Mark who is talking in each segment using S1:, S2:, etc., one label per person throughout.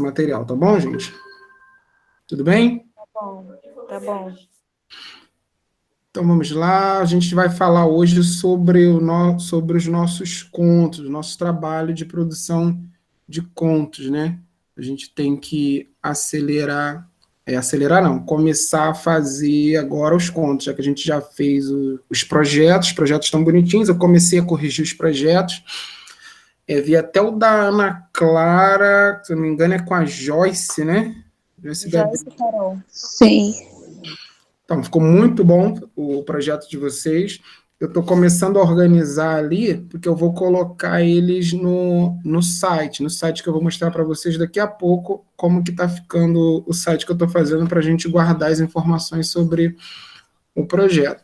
S1: material, tá bom, gente? Tudo bem?
S2: Tá bom, tá bom.
S1: Então vamos lá, a gente vai falar hoje sobre os nossos contos, nosso trabalho de produção de contos, né? A gente tem que acelerar não, começar a fazer agora os contos, já que a gente já fez os projetos estão bonitinhos, eu comecei a corrigir os projetos, vi até o da Ana Clara, se eu não me engano é com a Joyce, né? Joyce Gabriel.
S2: Joyce Carol.
S3: Sim.
S1: Então, ficou muito bom o projeto de vocês. Eu estou começando a organizar ali, porque eu vou colocar eles no site que eu vou mostrar para vocês daqui a pouco, como que está ficando o site que eu estou fazendo para a gente guardar as informações sobre o projeto,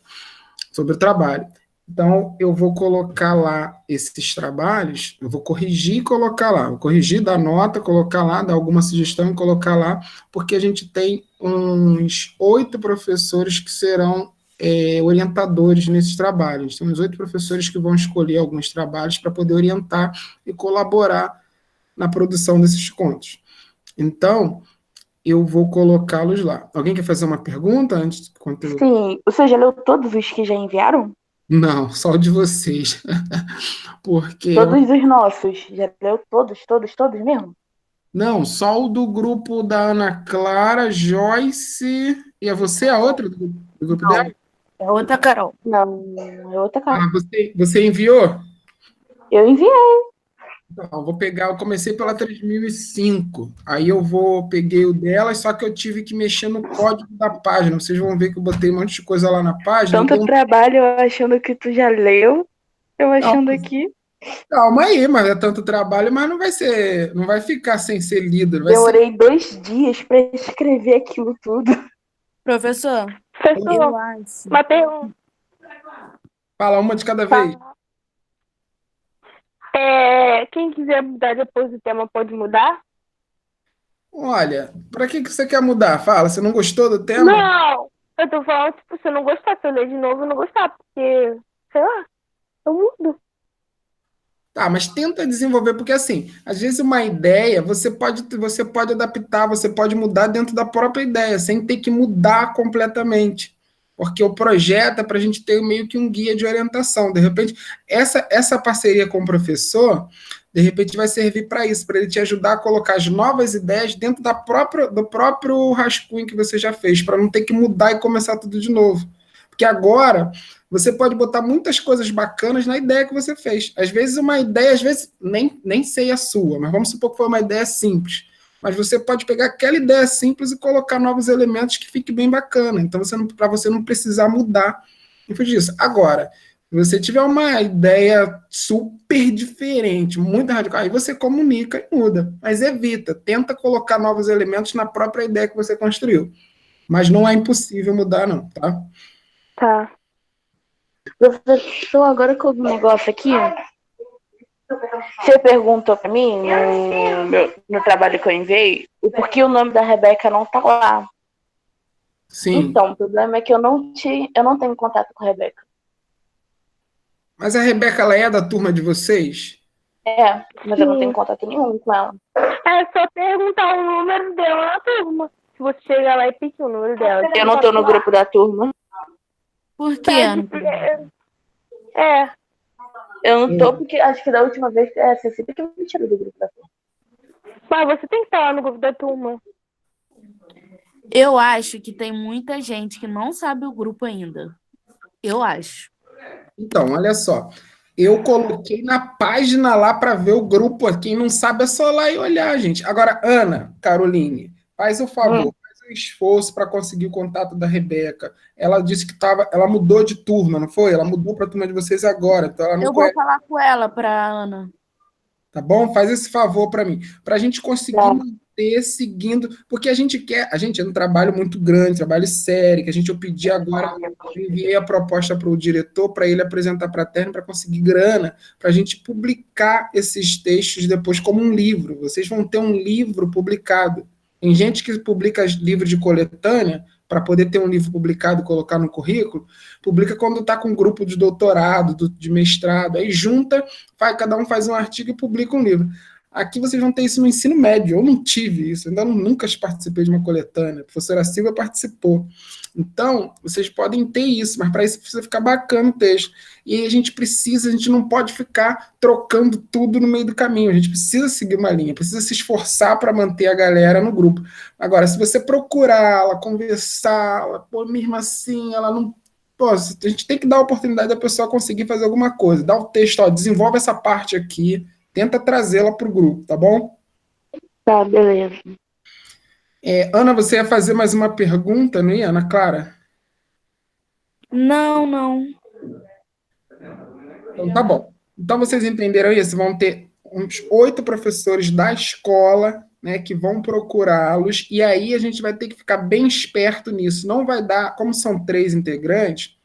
S1: sobre o trabalho. Então, eu vou colocar lá esses trabalhos, eu vou corrigir e colocar lá. Vou corrigir, dar nota, colocar lá, dar alguma sugestão e colocar lá, porque a gente tem uns 8 professores que serão orientadores nesses trabalhos. Tem uns 8 professores que vão escolher alguns trabalhos para poder orientar e colaborar na produção desses contos. Então, eu vou colocá-los lá. Alguém quer fazer uma pergunta antes do conteúdo?
S2: Sim, você já leu todos os que já enviaram?
S1: Não, só o de vocês. Porque
S2: Todos os nossos? Já leu todos mesmo?
S1: não, só o do grupo da Ana Clara, Joyce. E é você a outra do grupo dela?
S2: É outra Carol. Não, é outra Carol.
S1: Ah, você enviou?
S2: Eu enviei.
S1: Então, eu vou pegar, eu comecei pela 3005. Aí peguei o dela, só que eu tive que mexer no código da página. Vocês vão ver que eu botei um monte de coisa lá na página.
S2: Tanto
S1: Então,
S2: trabalho eu achando que tu já leu. Eu achando aqui.
S1: calma aí, mas é tanto trabalho, mas não vai ficar sem ser lido.
S2: Demorei 2 dias pra escrever aquilo tudo.
S3: Professor, eu
S2: Pessoal,
S3: acho.
S2: matei um.
S1: Fala uma de cada vez.
S2: Quem quiser mudar depois do tema pode mudar?
S1: Olha, para que você quer mudar? Fala, você não gostou do tema?
S2: Não! Eu tô falando, tipo, se eu não gostar, se eu ler de novo, eu não gostar, porque, sei lá, eu mudo.
S1: Tá, mas tenta desenvolver, porque assim, às vezes uma ideia você pode adaptar, você pode mudar dentro da própria ideia, sem ter que mudar completamente. Porque o projeto é para a gente ter meio que um guia de orientação. De repente, essa parceria com o professor, de repente, vai servir para isso, para ele te ajudar a colocar as novas ideias dentro do próprio rascunho que você já fez, para não ter que mudar e começar tudo de novo. Porque agora você pode botar muitas coisas bacanas na ideia que você fez. Às vezes uma ideia, às vezes nem sei a sua, mas vamos supor que foi uma ideia simples. Mas você pode pegar aquela ideia simples e colocar novos elementos que fique bem bacana. Então, para você não precisar mudar disso. Agora, se você tiver uma ideia super diferente, muito radical, aí você comunica e muda. Mas evita, tenta colocar novos elementos na própria ideia que você construiu. Mas não é impossível mudar, não, tá?
S2: Tá. Professor, agora que eu vi um negócio aqui, você perguntou pra mim no trabalho que eu enviei o porquê o nome da Rebeca não tá lá.
S1: Sim.
S2: Então, o problema é que eu não tenho contato com a Rebeca.
S1: Mas a Rebeca, ela é da turma de vocês?
S2: Mas eu não tenho contato nenhum com ela. É só perguntar o número dela na turma. Se você chegar lá e pedir o número dela. Eu não tô no grupo da turma.
S3: Por quê?
S2: Eu não tô porque acho que da última vez você sempre que me tirou do grupo da turma. Mas você tem que estar lá no grupo da turma.
S3: Eu acho que tem muita gente que não sabe o grupo ainda. Eu acho.
S1: Então, olha só. Eu coloquei na página lá para ver o grupo. Quem não sabe é só lá e olhar, gente. Agora, Ana, Caroline, faz o favor, faz um esforço para conseguir o contato da Rebeca. Ela disse que ela mudou de turma, não foi? Ela mudou para a turma de vocês agora. Então ela não
S3: Eu vou falar com ela, para Ana.
S1: Tá bom? Faz esse favor para mim, para a gente conseguir manter seguindo, porque a gente é um trabalho muito grande, trabalho sério, que eu pedi agora, eu enviei a proposta para o diretor, para ele apresentar para a Terno, para conseguir grana, para a gente publicar esses textos depois como um livro. Vocês vão ter um livro publicado. Tem gente que publica livros de coletânea, para poder ter um livro publicado e colocar no currículo, publica quando está com um grupo de doutorado, de mestrado, aí junta, cada um faz um artigo e publica um livro. Aqui vocês vão ter isso no ensino médio. Eu não tive isso, ainda nunca participei de uma coletânea. A professora Silvia participou. Então, vocês podem ter isso, mas para isso precisa ficar bacana o texto. E aí a gente não pode ficar trocando tudo no meio do caminho. A gente precisa seguir uma linha, precisa se esforçar para manter a galera no grupo. Agora, se você procurá-la, conversá-la, pô, mesmo assim, ela não. Pô, a gente tem que dar a oportunidade da pessoa conseguir fazer alguma coisa. Dá o texto, ó, desenvolve essa parte aqui, tenta trazê-la para o grupo, tá bom?
S2: Tá, beleza.
S1: Ana, você ia fazer mais uma pergunta, não ia, Ana Clara?
S3: Não.
S1: Então tá bom. Então vocês entenderam isso? Vão ter uns 8 professores da escola, né, que vão procurá-los, e aí a gente vai ter que ficar bem esperto nisso. Não vai dar, como são 3 integrantes,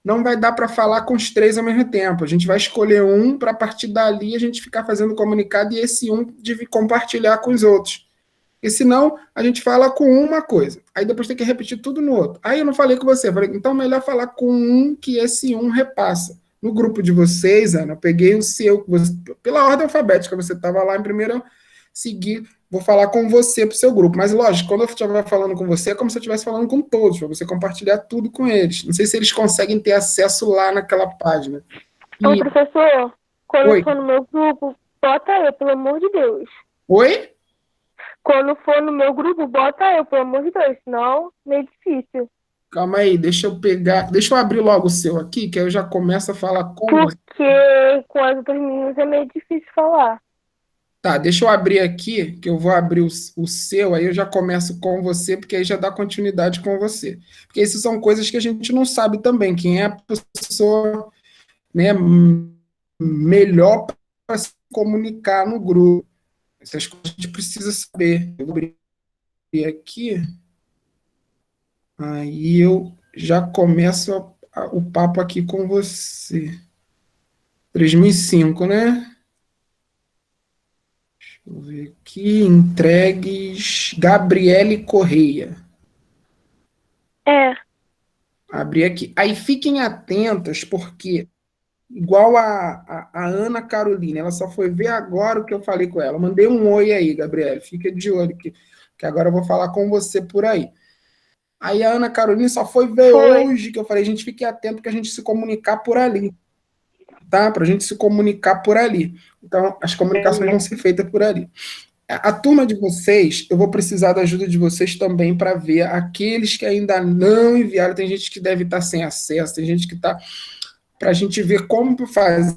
S1: não vai dar para falar com os 3 ao mesmo tempo. A gente vai escolher um para, a partir dali, a gente ficar fazendo comunicado e esse um de compartilhar com os outros. Porque senão a gente fala com uma coisa, aí depois tem que repetir tudo no outro. Aí eu não falei com você, falei, então melhor falar com um que esse um repassa. No grupo de vocês, Ana, eu peguei o seu, pela ordem alfabética, você estava lá em primeiro, eu segui, vou falar com você para o seu grupo. Mas lógico, quando eu estiver falando com você, é como se eu estivesse falando com todos, para você compartilhar tudo com eles. Não sei se eles conseguem ter acesso lá naquela página.
S2: Ô, professor, quando
S1: Oi?
S2: for no meu grupo, bota eu, pelo amor de Deus.
S1: Oi?
S2: Quando for no meu grupo, bota eu, pelo amor de Deus, senão é meio difícil.
S1: Calma aí, deixa eu abrir logo o seu aqui, que aí eu já começo a falar com você.
S2: Porque com as outras meninas é meio difícil falar.
S1: Tá, deixa eu abrir aqui, que eu vou abrir o seu, aí eu já começo com você, porque aí já dá continuidade com você. Porque isso são coisas que a gente não sabe também, quem é a pessoa, né, melhor para se comunicar no grupo. Essas coisas a gente precisa saber. Eu vou abrir aqui, aí eu já começo o papo aqui com você. 3005, né? Deixa eu ver aqui, entregues, Gabriele Correia.
S2: É.
S1: Abri aqui. Aí fiquem atentas, porque igual a Ana Carolina, ela só foi ver agora o que eu falei com ela. Eu mandei um oi aí, Gabriele, fica de olho, que agora eu vou falar com você por aí. Aí a Ana Carolina só foi ver hoje que eu falei, gente, fique atento que a gente se comunicar por ali. Tá? Para a gente se comunicar por ali. Então, as comunicações vão ser feitas por ali. A turma de vocês, eu vou precisar da ajuda de vocês também para ver aqueles que ainda não enviaram. Tem gente que deve estar sem acesso, tem gente que está. Para a gente ver como fazer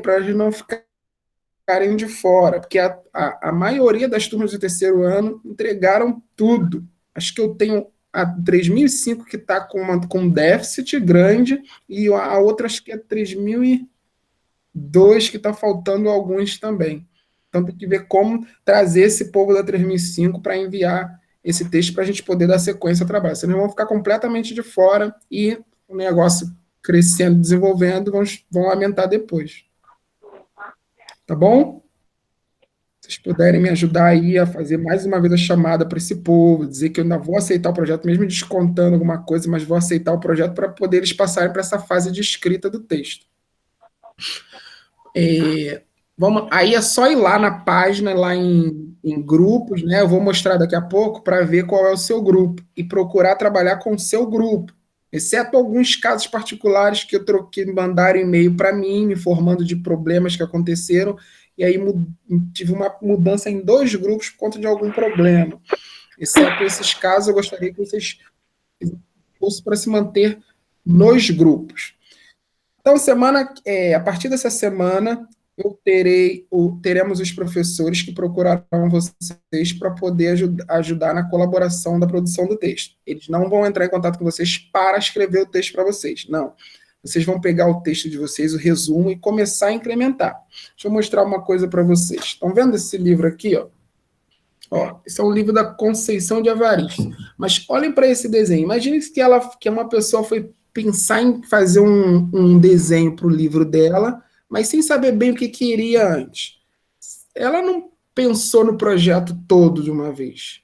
S1: para eles não ficarem de fora. Porque a maioria das turmas do terceiro ano entregaram tudo. Acho que eu tenho a 3005 que está com déficit grande e a outra acho que é 3002 que está faltando alguns também. Então tem que ver como trazer esse povo da 3005 para enviar esse texto para a gente poder dar sequência ao trabalho. Senão vão ficar completamente de fora e o negócio crescendo, desenvolvendo, vão lamentar depois. Tá bom? Se vocês puderem me ajudar aí a fazer mais uma vez a chamada para esse povo, dizer que eu ainda vou aceitar o projeto, mesmo descontando alguma coisa, mas vou aceitar o projeto para poder eles passarem para essa fase de escrita do texto. Aí é só ir lá na página, lá em grupos, né? Eu vou mostrar daqui a pouco para ver qual é o seu grupo e procurar trabalhar com o seu grupo, exceto alguns casos particulares que eu troquei, mandaram e-mail para mim, me informando de problemas que aconteceram, e aí tive uma mudança em 2 grupos por conta de algum problema. Exceto esses casos, eu gostaria que vocês fossem para se manter nos grupos. Então, a partir dessa semana, teremos os professores que procurarão vocês para poder ajudar na colaboração da produção do texto. Eles não vão entrar em contato com vocês para escrever o texto para vocês, não. Vocês vão pegar o texto de vocês, o resumo, e começar a incrementar. Deixa eu mostrar uma coisa para vocês. Estão vendo esse livro aqui, ó? Esse é um livro da Conceição de Evaristo. Mas olhem para esse desenho. Imagine que uma pessoa foi pensar em fazer um desenho para o livro dela, mas sem saber bem o que queria antes. Ela não pensou no projeto todo de uma vez.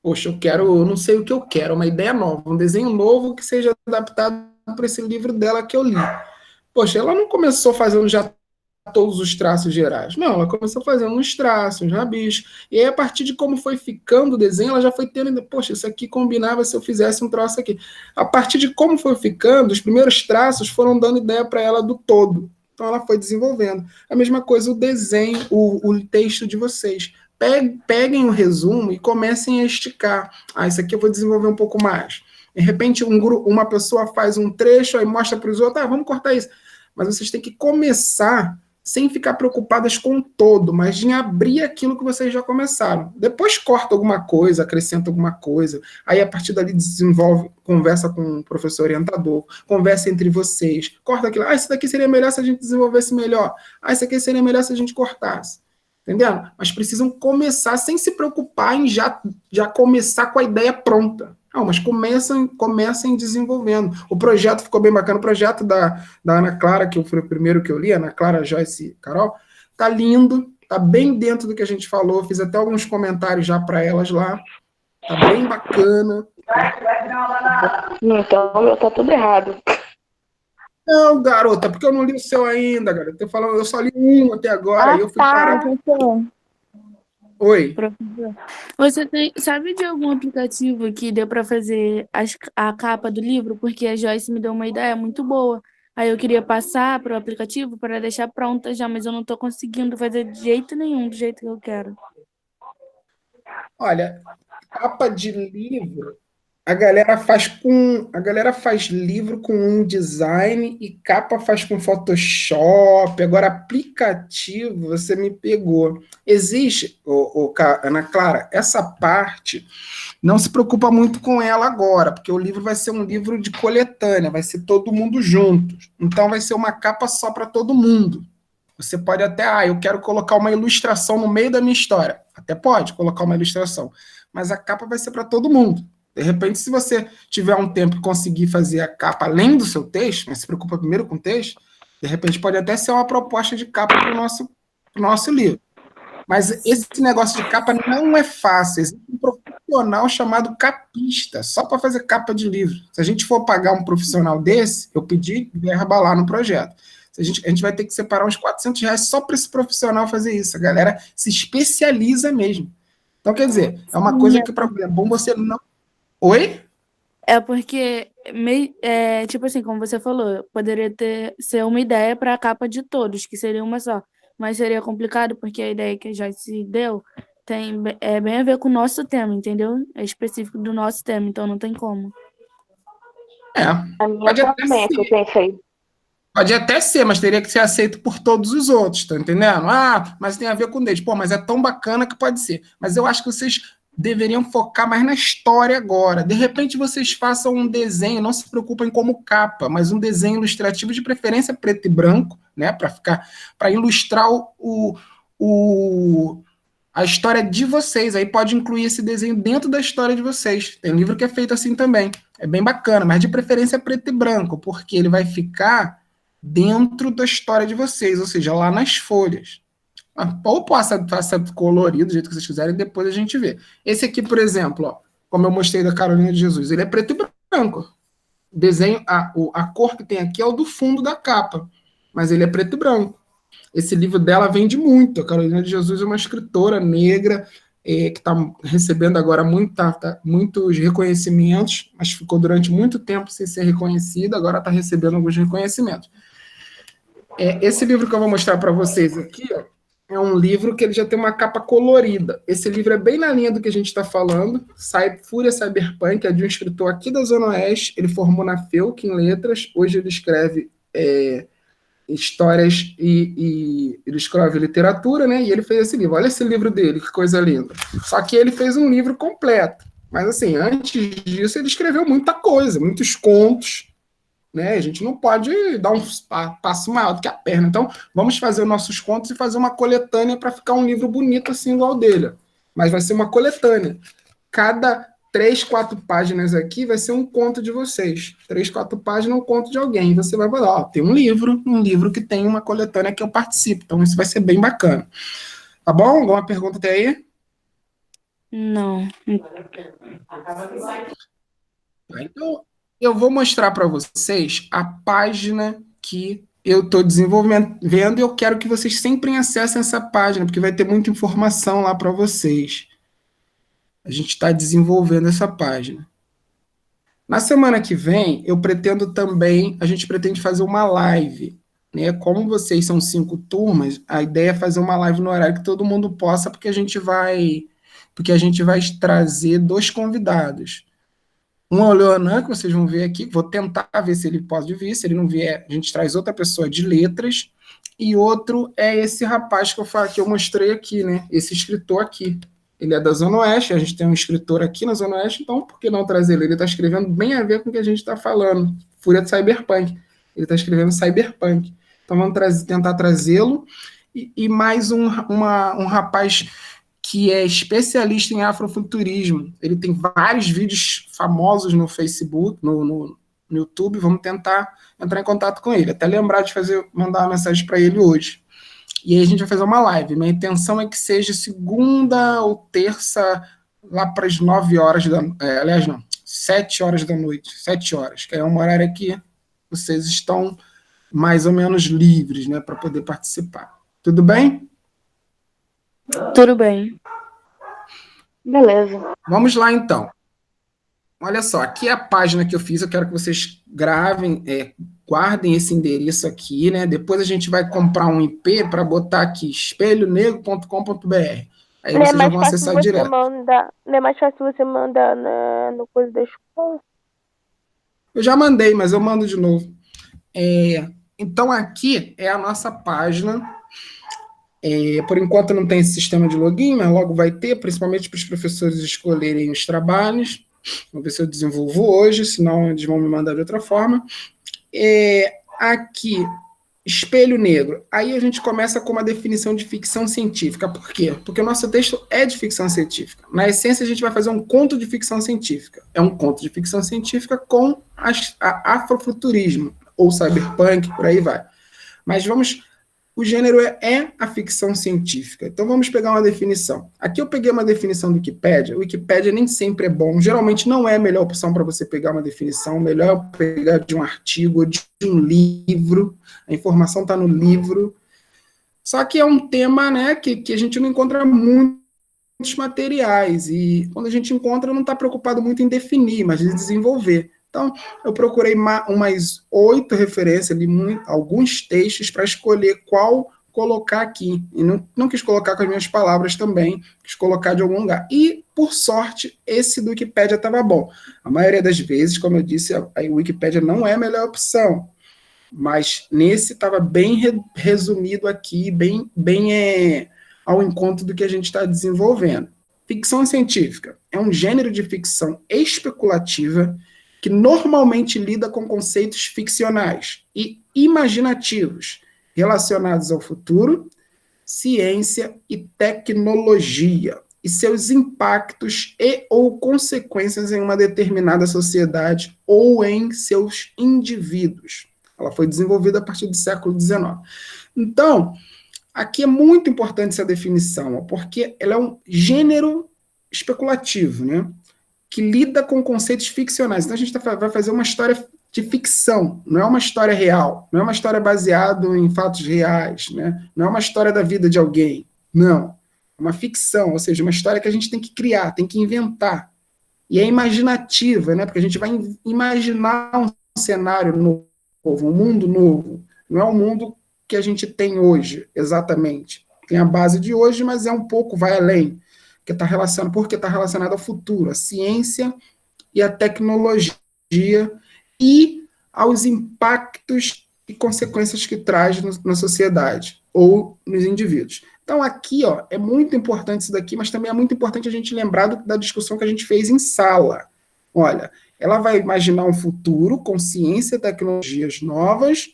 S1: Poxa, eu não sei o que eu quero, uma ideia nova, um desenho novo que seja adaptado para esse livro dela que eu li. Poxa, ela não começou fazendo já todos os traços gerais. Não, ela começou fazendo uns traços, uns rabiscos. E aí, a partir de como foi ficando o desenho, ela já foi tendo, poxa, isso aqui combinava se eu fizesse um troço aqui. A partir de como foi ficando, os primeiros traços foram dando ideia para ela do todo. Então, ela foi desenvolvendo. A mesma coisa o desenho, o texto de vocês. Peguem o resumo e comecem a esticar. Isso aqui eu vou desenvolver um pouco mais. De repente, uma pessoa faz um trecho, aí mostra para os outros, vamos cortar isso. Mas vocês têm que começar sem ficar preocupadas com o todo, mas em abrir aquilo que vocês já começaram. Depois corta alguma coisa, acrescenta alguma coisa, aí a partir dali desenvolve, conversa com o professor orientador, conversa entre vocês, corta aquilo, isso daqui seria melhor se a gente desenvolvesse melhor, isso aqui seria melhor se a gente cortasse. Entendendo? Mas precisam começar sem se preocupar em já começar com a ideia pronta. Não, mas comecem desenvolvendo. O projeto ficou bem bacana. O projeto da Ana Clara, que foi o primeiro que eu li, Ana Clara, Joyce e Carol, tá lindo, tá bem dentro do que a gente falou. Fiz até alguns comentários já para elas lá. Tá bem bacana.
S2: Então, o meu tá tudo errado.
S1: Não, garota, porque eu não li o seu ainda, garota. Eu só li um até agora, e eu fui parar. Oi.
S3: Você sabe de algum aplicativo que deu para fazer a capa do livro? Porque a Joyce me deu uma ideia muito boa. Aí eu queria passar para o aplicativo para deixar pronta já, mas eu não estou conseguindo fazer de jeito nenhum, do jeito que eu quero.
S1: Olha, capa de livro, a galera faz livro com um design e capa faz com Photoshop. Agora, aplicativo, você me pegou. Existe, Ana Clara, essa parte, não se preocupa muito com ela agora, porque o livro vai ser um livro de coletânea, vai ser todo mundo junto. Então, vai ser uma capa só para todo mundo. Você pode até, eu quero colocar uma ilustração no meio da minha história. Até pode colocar uma ilustração. Mas a capa vai ser para todo mundo. De repente, se você tiver um tempo e conseguir fazer a capa além do seu texto, mas se preocupa primeiro com o texto, de repente pode até ser uma proposta de capa para o nosso livro. Mas esse negócio de capa não é fácil. Existe um profissional chamado capista, só para fazer capa de livro. Se a gente for pagar um profissional desse, eu pedi verba lá no projeto. A gente vai ter que separar uns R$400 só para esse profissional fazer isso. A galera se especializa mesmo. Então, quer dizer, é uma coisa que é bom você não... Oi?
S3: É porque, tipo assim, como você falou, poderia ser uma ideia para a capa de todos, que seria uma só. Mas seria complicado porque a ideia que a Joyce deu é bem a ver com o nosso tema, entendeu? É específico do nosso tema, então não tem como.
S2: A minha também é que eu pensei.
S1: Pode até ser, mas teria que ser aceito por todos os outros, tá entendendo? Mas tem a ver com eles. Pô, mas é tão bacana que pode ser. Mas eu acho que vocês deveriam focar mais na história agora. De repente vocês façam um desenho, não se preocupem como capa, mas um desenho ilustrativo de preferência preto e branco, né, para ilustrar a história de vocês. Aí pode incluir esse desenho dentro da história de vocês. Tem livro que é feito assim também. É bem bacana, mas de preferência preto e branco, porque ele vai ficar dentro da história de vocês, ou seja, lá nas folhas. Ou passa colorido, do jeito que vocês quiserem, depois a gente vê. Esse aqui, por exemplo, como eu mostrei da Carolina de Jesus, ele é preto e branco. O desenho, a cor que tem aqui é o do fundo da capa, mas ele é preto e branco. Esse livro dela vende muito. A Carolina de Jesus é uma escritora negra que está recebendo agora muitos reconhecimentos, mas ficou durante muito tempo sem ser reconhecida, agora está recebendo alguns reconhecimentos. Esse livro que eu vou mostrar para vocês aqui, é um livro que ele já tem uma capa colorida. Esse livro é bem na linha do que a gente está falando. Fúria Cyberpunk, é de um escritor aqui da Zona Oeste. Ele formou na FEUC em letras. Hoje ele escreve histórias e ele escreve literatura, né? E ele fez esse livro. Olha esse livro dele, que coisa linda. Só que ele fez um livro completo. Mas, assim, antes disso, ele escreveu muita coisa, muitos contos, né? A gente não pode dar um passo maior do que a perna. Então, vamos fazer os nossos contos e fazer uma coletânea para ficar um livro bonito assim igual dele. Mas vai ser uma coletânea. Cada 3, 4 páginas aqui vai ser um conto de vocês. 3, 4 páginas, um conto de alguém. Você vai falar, tem um livro que tem uma coletânea que eu participo. Então, isso vai ser bem bacana. Tá bom? Alguma pergunta até aí?
S3: Não.
S1: Então, eu vou mostrar para vocês a página que eu estou desenvolvendo e eu quero que vocês sempre acessem essa página, porque vai ter muita informação lá para vocês. A gente está desenvolvendo essa página. Na semana que vem, a gente pretende fazer uma live, né? Como vocês são 5 turmas, a ideia é fazer uma live no horário que todo mundo possa, porque a gente vai trazer 2 convidados. Um é o Leonan, que vocês vão ver aqui, vou tentar ver se ele pode vir, se ele não vier, a gente traz outra pessoa de letras, e outro é esse rapaz que eu mostrei aqui, né? Esse escritor aqui. Ele é da Zona Oeste, a gente tem um escritor aqui na Zona Oeste, então por que não trazer ele? Ele está escrevendo bem a ver com o que a gente está falando, Fúria de Cyberpunk. Ele está escrevendo Cyberpunk. Então vamos tentar trazê-lo, e mais um rapaz que é especialista em afrofuturismo. Ele tem vários vídeos famosos no Facebook, no YouTube. Vamos tentar entrar em contato com ele, até lembrar de mandar uma mensagem para ele hoje. E aí a gente vai fazer uma live. Minha intenção é que seja segunda ou terça, lá para as 9 horas aliás, não, 7 horas da noite. 7 horas, que é um horário que vocês estão mais ou menos livres, né, para poder participar. Tudo bem?
S3: Tudo bem.
S2: Beleza.
S1: Vamos lá, então. Olha só, aqui é a página que eu fiz, eu quero que vocês guardem esse endereço aqui, né? Depois a gente vai comprar um IP para botar aqui, espelhonegro.com.br. Aí vocês já vão acessar direto.
S2: Não é mais fácil você mandar no coisa da escola?
S1: Eu já mandei, mas eu mando de novo. Então aqui é a nossa página. Por enquanto não tem esse sistema de login, mas logo vai ter, principalmente para os professores escolherem os trabalhos. Vamos ver se eu desenvolvo hoje, senão eles vão me mandar de outra forma. Aqui, espelho negro. Aí a gente começa com uma definição de ficção científica. Por quê? Porque o nosso texto é de ficção científica. Na essência, a gente vai fazer um conto de ficção científica. É um conto de ficção científica com afrofuturismo, ou cyberpunk, por aí vai. Mas o gênero é a ficção científica. Então vamos pegar uma definição. Aqui eu peguei uma definição do Wikipédia. O Wikipédia nem sempre é bom. Geralmente não é a melhor opção para você pegar uma definição. O melhor é pegar de um artigo, de um livro. A informação está no livro. Só que é um tema, né, que a gente não encontra muitos materiais. E quando a gente encontra, não está preocupado muito em definir, mas em desenvolver. Então, eu procurei umas 8 referências, li alguns textos para escolher qual colocar aqui. E não quis colocar com as minhas palavras também, quis colocar de algum lugar. E, por sorte, esse do Wikipédia estava bom. A maioria das vezes, como eu disse, a Wikipédia não é a melhor opção. Mas nesse estava bem resumido aqui, bem ao encontro do que a gente está desenvolvendo. Ficção científica é um gênero de ficção especulativa que normalmente lida com conceitos ficcionais e imaginativos relacionados ao futuro, ciência e tecnologia, e seus impactos ou consequências em uma determinada sociedade ou em seus indivíduos. Ela foi desenvolvida a partir do século XIX. Então, aqui é muito importante essa definição, porque ela é um gênero especulativo, né? Que lida com conceitos ficcionais. Então a gente vai fazer uma história de ficção, não é uma história real, não é uma história baseada em fatos reais, né? Não é uma história da vida de alguém, não. É uma ficção, ou seja, uma história que a gente tem que criar, tem que inventar. E é imaginativa, né? Porque a gente vai imaginar um cenário novo, um mundo novo. Não é o mundo que a gente tem hoje, exatamente. Tem a base de hoje, mas é um pouco, vai além. Porque está relacionado ao futuro, à ciência e à tecnologia e aos impactos e consequências que traz na sociedade ou nos indivíduos. Então, aqui, é muito importante isso daqui, mas também é muito importante a gente lembrar da discussão que a gente fez em sala. Olha, ela vai imaginar um futuro com ciência e tecnologias novas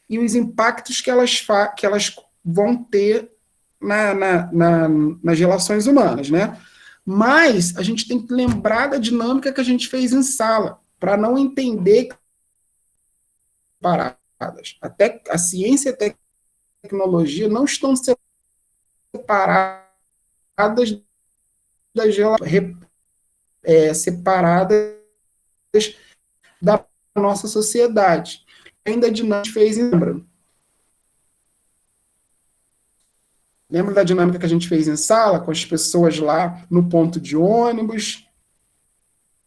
S1: e os impactos que elas vão ter nas relações humanas, né? Mas a gente tem que lembrar da dinâmica que a gente fez em sala, para não entender separadas. Até a ciência e a tecnologia não estão separadas separadas da nossa sociedade. Ainda a dinâmica fez em Lembra da dinâmica que a gente fez em sala, com as pessoas lá no ponto de ônibus,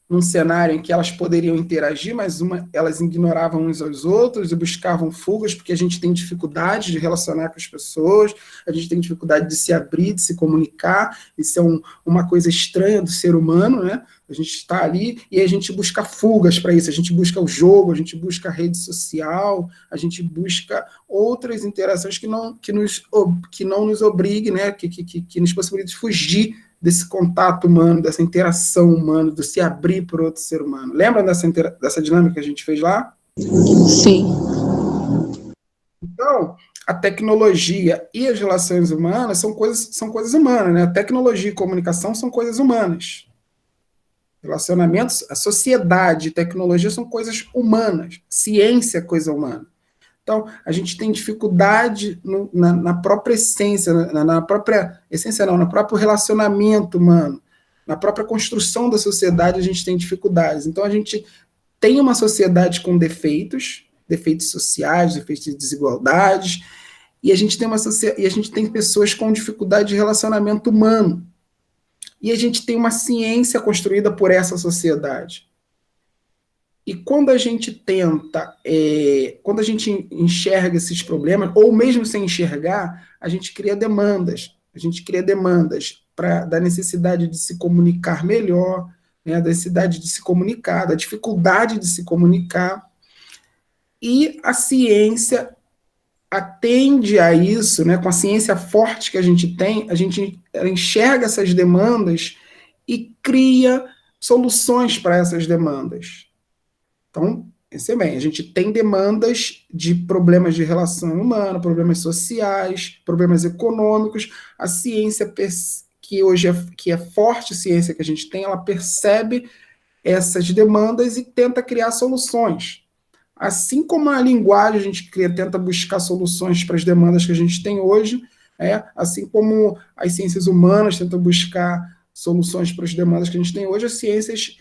S1: num cenário em que elas poderiam interagir, mas elas ignoravam uns aos outros e buscavam fugas, porque a gente tem dificuldade de relacionar com as pessoas, a gente tem dificuldade de se abrir, de se comunicar, isso é uma coisa estranha do ser humano, né? A gente está ali e a gente busca fugas para isso, a gente busca o jogo, a gente busca a rede social, a gente busca outras interações que não nos obriguem, né? Que nos possibilitem fugir desse contato humano, dessa interação humana, de se abrir para outro ser humano. Lembra dessa dinâmica que a gente fez lá?
S4: Sim.
S1: Então, a tecnologia e as relações humanas são coisas humanas, né? A tecnologia e comunicação são coisas humanas. Relacionamentos, a sociedade e tecnologia são coisas humanas. Ciência é coisa humana. Então, a gente tem dificuldade na própria essência, na própria essência não, no próprio relacionamento humano, na própria construção da sociedade, a gente tem dificuldades. Então, a gente tem uma sociedade com defeitos sociais, defeitos de desigualdades, e a gente tem pessoas com dificuldade de relacionamento humano. E a gente tem uma ciência construída por essa sociedade. E quando a gente quando a gente enxerga esses problemas, ou mesmo sem enxergar, a gente cria demandas. A gente cria demandas da necessidade de se comunicar melhor, né, da necessidade de se comunicar, da dificuldade de se comunicar. E a ciência atende a isso, né, com a ciência forte que a gente tem, ela enxerga essas demandas e cria soluções para essas demandas. Então, pense bem, a gente tem demandas de problemas de relação humana, problemas sociais, problemas econômicos. A ciência, que é forte a ciência que a gente tem, ela percebe essas demandas e tenta criar soluções. Assim como a linguagem, a gente tenta buscar soluções para as demandas que a gente tem hoje, assim como as ciências humanas tentam buscar soluções para as demandas que a gente tem hoje, as ciências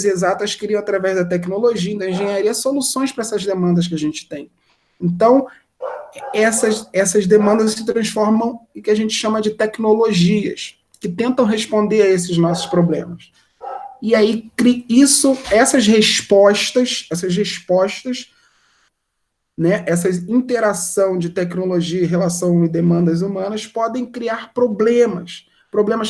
S1: exatas criam, através da tecnologia, da engenharia, soluções para essas demandas que a gente tem. Então, essas demandas se transformam em que a gente chama de tecnologias, que tentam responder a esses nossos problemas. E aí, essas respostas, né, essa interação de tecnologia, relação e demandas humanas podem criar problemas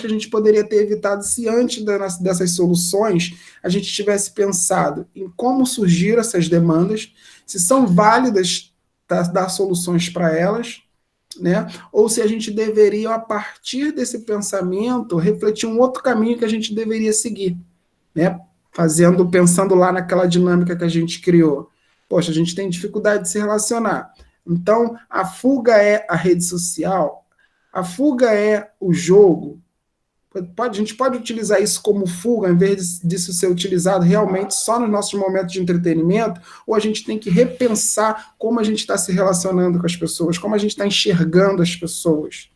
S1: que a gente poderia ter evitado se antes dessas soluções a gente tivesse pensado em como surgiram essas demandas, se são válidas dar soluções para elas, né? Ou se a gente deveria, a partir desse pensamento, refletir um outro caminho que a gente deveria seguir, né? Pensando lá naquela dinâmica que a gente criou. Poxa, a gente tem dificuldade de se relacionar. Então, a fuga é a rede social, a fuga é o jogo. A gente pode utilizar isso como fuga, em vez disso ser utilizado realmente só nos nossos momentos de entretenimento, ou a gente tem que repensar como a gente está se relacionando com as pessoas, como a gente está enxergando as pessoas,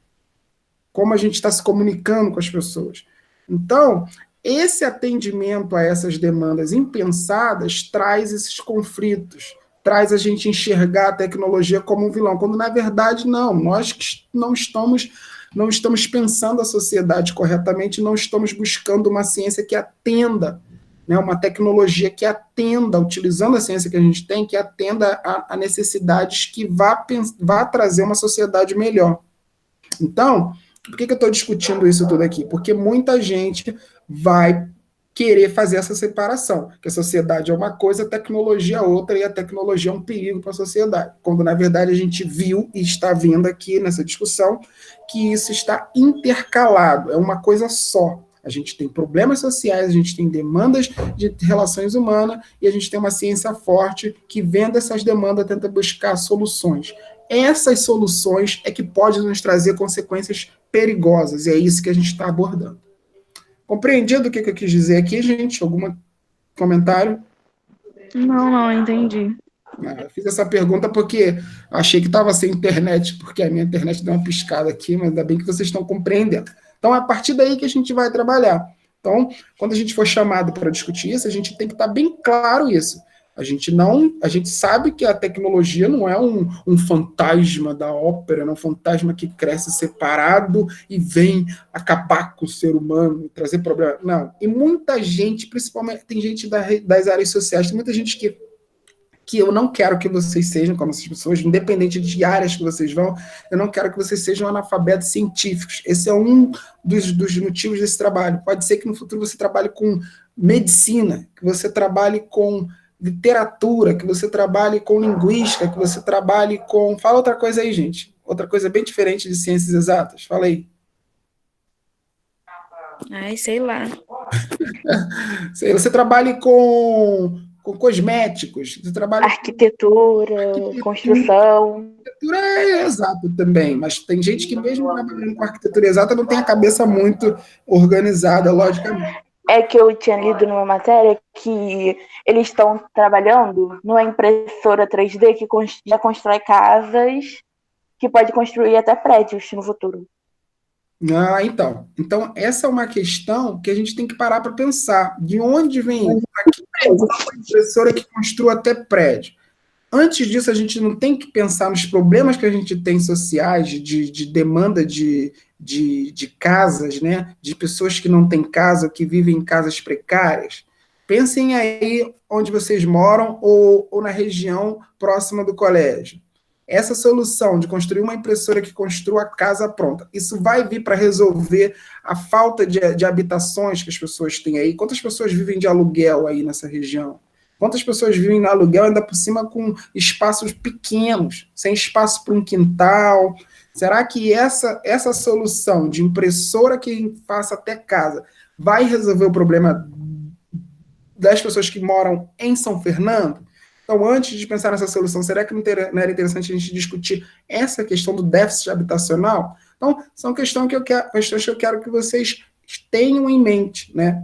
S1: como a gente está se comunicando com as pessoas. Então, esse atendimento a essas demandas impensadas traz esses conflitos, traz a gente enxergar a tecnologia como um vilão, quando na verdade não, nós não estamos pensando a sociedade corretamente, não estamos buscando uma ciência que atenda, né, uma tecnologia que atenda, utilizando a ciência que a gente tem, que atenda a necessidades que vá trazer uma sociedade melhor. Então, por que eu estou discutindo isso tudo aqui? Porque muita gente vai querer fazer essa separação, que a sociedade é uma coisa, a tecnologia é outra, e a tecnologia é um perigo para a sociedade, quando na verdade a gente viu e está vendo aqui nessa discussão que isso está intercalado, é uma coisa só. A gente tem problemas sociais, a gente tem demandas de relações humanas, e a gente tem uma ciência forte que, vendo essas demandas, tenta buscar soluções. Essas soluções é que podem nos trazer consequências perigosas, e é isso que a gente está abordando. Compreendido o que eu quis dizer aqui, gente? Algum comentário?
S3: Não, entendi.
S1: Eu fiz essa pergunta porque achei que estava sem internet, porque a minha internet deu uma piscada aqui, mas ainda bem que vocês estão compreendendo. Então, é a partir daí que a gente vai trabalhar. Então, quando a gente for chamado para discutir isso, a gente tem que estar bem claro isso. A gente sabe que a tecnologia não é um fantasma da ópera, não é um fantasma que cresce separado e vem acabar com o ser humano, trazer problema. Não. E muita gente, principalmente, tem gente das áreas sociais, tem muita gente que eu não quero que vocês sejam como essas pessoas, independente de áreas que vocês vão, eu não quero que vocês sejam analfabetos científicos. Esse é um dos motivos desse trabalho. Pode ser que no futuro você trabalhe com medicina, que você trabalhe com literatura, que você trabalhe com linguística, que você trabalhe com... Fala outra coisa aí, gente. Outra coisa bem diferente de ciências exatas. Fala aí.
S3: Ai, sei lá.
S1: Você trabalhe com cosméticos, você trabalha
S2: arquitetura, construção.
S1: Arquitetura é exato também, mas tem gente que mesmo trabalhando com arquitetura exata não tem a cabeça muito organizada, logicamente.
S2: É que eu tinha lido numa matéria que eles estão trabalhando numa impressora 3D que já constrói casas, que pode construir até prédios no futuro.
S1: Ah, então. Então, essa é uma questão que a gente tem que parar para pensar. De onde vem isso? Aqui tem uma impressora que construa até prédio. Antes disso, a gente não tem que pensar nos problemas que a gente tem sociais, de demanda de casas, né? De pessoas que não têm casa, que vivem em casas precárias. Pensem aí onde vocês moram ou na região próxima do colégio. Essa solução de construir uma impressora que construa a casa pronta, isso vai vir para resolver a falta de habitações que as pessoas têm aí? Quantas pessoas vivem de aluguel aí nessa região? Quantas pessoas vivem no aluguel ainda por cima com espaços pequenos, sem espaço para um quintal? Será que essa solução de impressora que faça até casa vai resolver o problema das pessoas que moram em São Fernando? Então, antes de pensar nessa solução, será que não era interessante a gente discutir essa questão do déficit habitacional? Então, são questões que eu quero que vocês tenham em mente, né?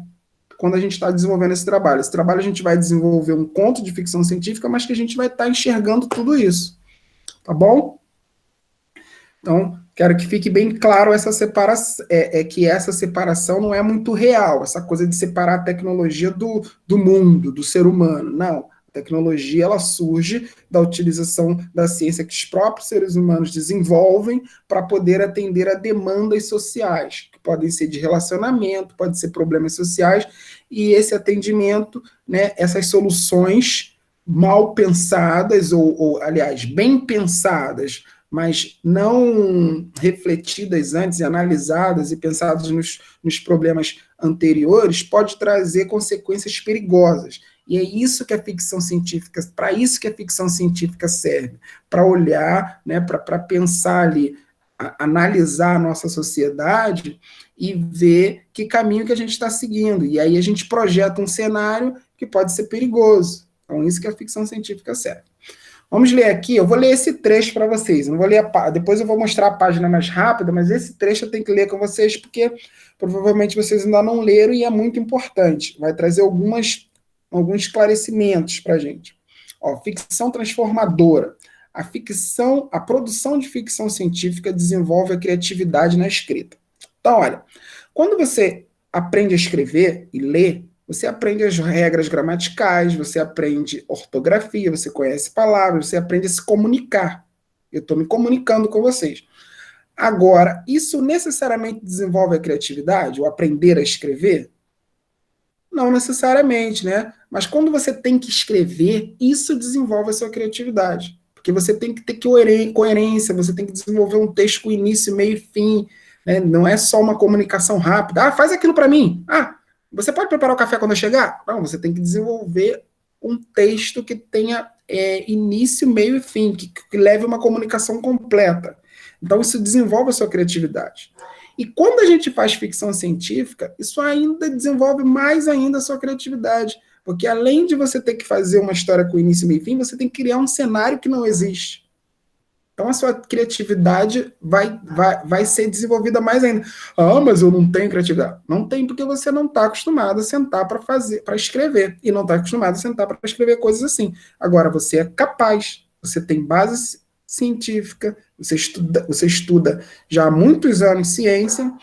S1: Quando a gente está desenvolvendo esse trabalho. Esse trabalho a gente vai desenvolver um conto de ficção científica, mas que a gente vai estar enxergando tudo isso. Tá bom? Então, quero que fique bem claro essa separação, que essa separação não é muito real, essa coisa de separar a tecnologia do mundo, do ser humano. Não. A tecnologia ela surge da utilização da ciência que os próprios seres humanos desenvolvem para poder atender a demandas sociais, que podem ser de relacionamento, podem ser problemas sociais, e esse atendimento, né, essas soluções mal pensadas, aliás, bem pensadas, mas não refletidas antes, e analisadas e pensadas nos problemas anteriores, pode trazer consequências perigosas. E é isso que a ficção científica, para isso que a ficção científica serve, para olhar, né, para pensar ali, analisar a nossa sociedade e ver que caminho que a gente está seguindo. E aí a gente projeta um cenário que pode ser perigoso. Então, isso que a ficção científica serve. Vamos ler aqui, eu vou ler esse trecho para vocês, eu não vou ler depois eu vou mostrar a página mais rápida, mas esse trecho eu tenho que ler com vocês, porque provavelmente vocês ainda não leram e é muito importante. Vai trazer alguns esclarecimentos para a gente. Ó, ficção transformadora. A produção de ficção científica desenvolve a criatividade na escrita. Então, olha, quando você aprende a escrever e ler, você aprende as regras gramaticais, você aprende ortografia, você conhece palavras, você aprende a se comunicar. Eu estou me comunicando com vocês. Agora, isso necessariamente desenvolve a criatividade, o aprender a escrever? Não necessariamente, né? Mas quando você tem que escrever, isso desenvolve a sua criatividade. Porque você tem que ter coerência, você tem que desenvolver um texto com início, meio e fim, né? Não é só uma comunicação rápida. Ah, faz aquilo para mim. Ah, você pode preparar o café quando eu chegar? Não, você tem que desenvolver um texto que tenha início, meio e fim, que leve uma comunicação completa. Então, isso desenvolve a sua criatividade. E quando a gente faz ficção científica, isso ainda desenvolve mais ainda a sua criatividade. Porque além de você ter que fazer uma história com início, meio e fim, você tem que criar um cenário que não existe. Então a sua criatividade vai ser desenvolvida mais ainda. Ah, mas eu não tenho criatividade. Não tem, porque você não está acostumado a sentar para escrever. E não está acostumado a sentar para escrever coisas assim. Agora, você é capaz, você tem base científica, você estuda já há muitos anos ciência,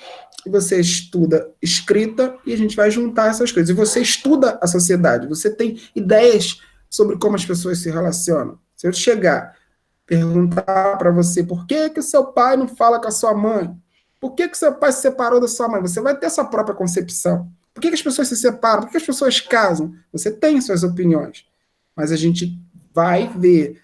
S1: e você estuda escrita, e a gente vai juntar essas coisas. E você estuda a sociedade, você tem ideias sobre como as pessoas se relacionam. Se eu chegar, perguntar para você por que o seu pai não fala com a sua mãe, por que o seu pai se separou da sua mãe, você vai ter sua própria concepção. Por que as pessoas se separam? Por que as pessoas casam? Você tem suas opiniões. Mas a gente vai ver.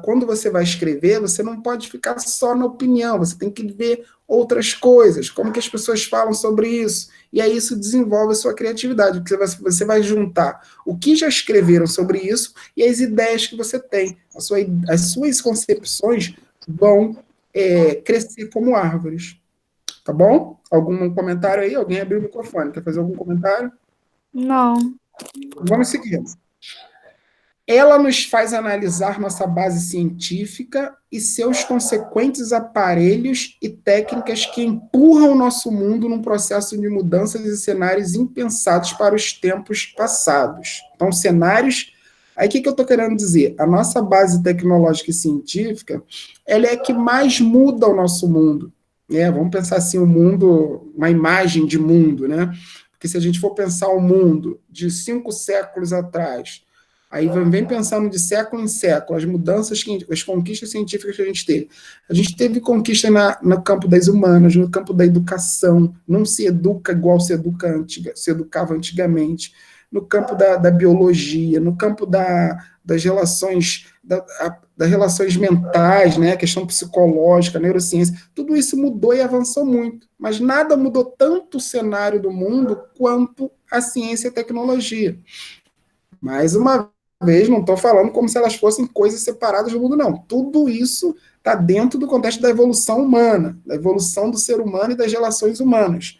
S1: Quando você vai escrever, você não pode ficar só na opinião, você tem que ver outras coisas, como que as pessoas falam sobre isso, e aí isso desenvolve a sua criatividade, porque você vai juntar o que já escreveram sobre isso e as ideias que você tem. As suas concepções vão crescer como árvores. Tá bom? Algum comentário aí? Alguém abriu o microfone. Quer fazer algum comentário?
S3: Não.
S1: Vamos seguir. Ela nos faz analisar nossa base científica e seus consequentes aparelhos e técnicas que empurram o nosso mundo num processo de mudanças e cenários impensados para os tempos passados. Então, cenários... Aí, o que eu estou querendo dizer? A nossa base tecnológica e científica, ela é a que mais muda o nosso mundo. Vamos pensar assim, o mundo, uma imagem de mundo, né? Porque se a gente for pensar o mundo de 5 séculos atrás... Aí vem pensando de século em século, as mudanças, as conquistas científicas que a gente teve. A gente teve conquista no campo das humanas, no campo da educação, não se educa igual se educava antigamente, no campo da biologia, no campo das relações, das relações mentais, né, a questão psicológica, a neurociência, tudo isso mudou e avançou muito, mas nada mudou tanto o cenário do mundo quanto a ciência e a tecnologia. Mais uma vez, não estou falando como se elas fossem coisas separadas do mundo, não. Tudo isso está dentro do contexto da evolução humana, da evolução do ser humano e das relações humanas.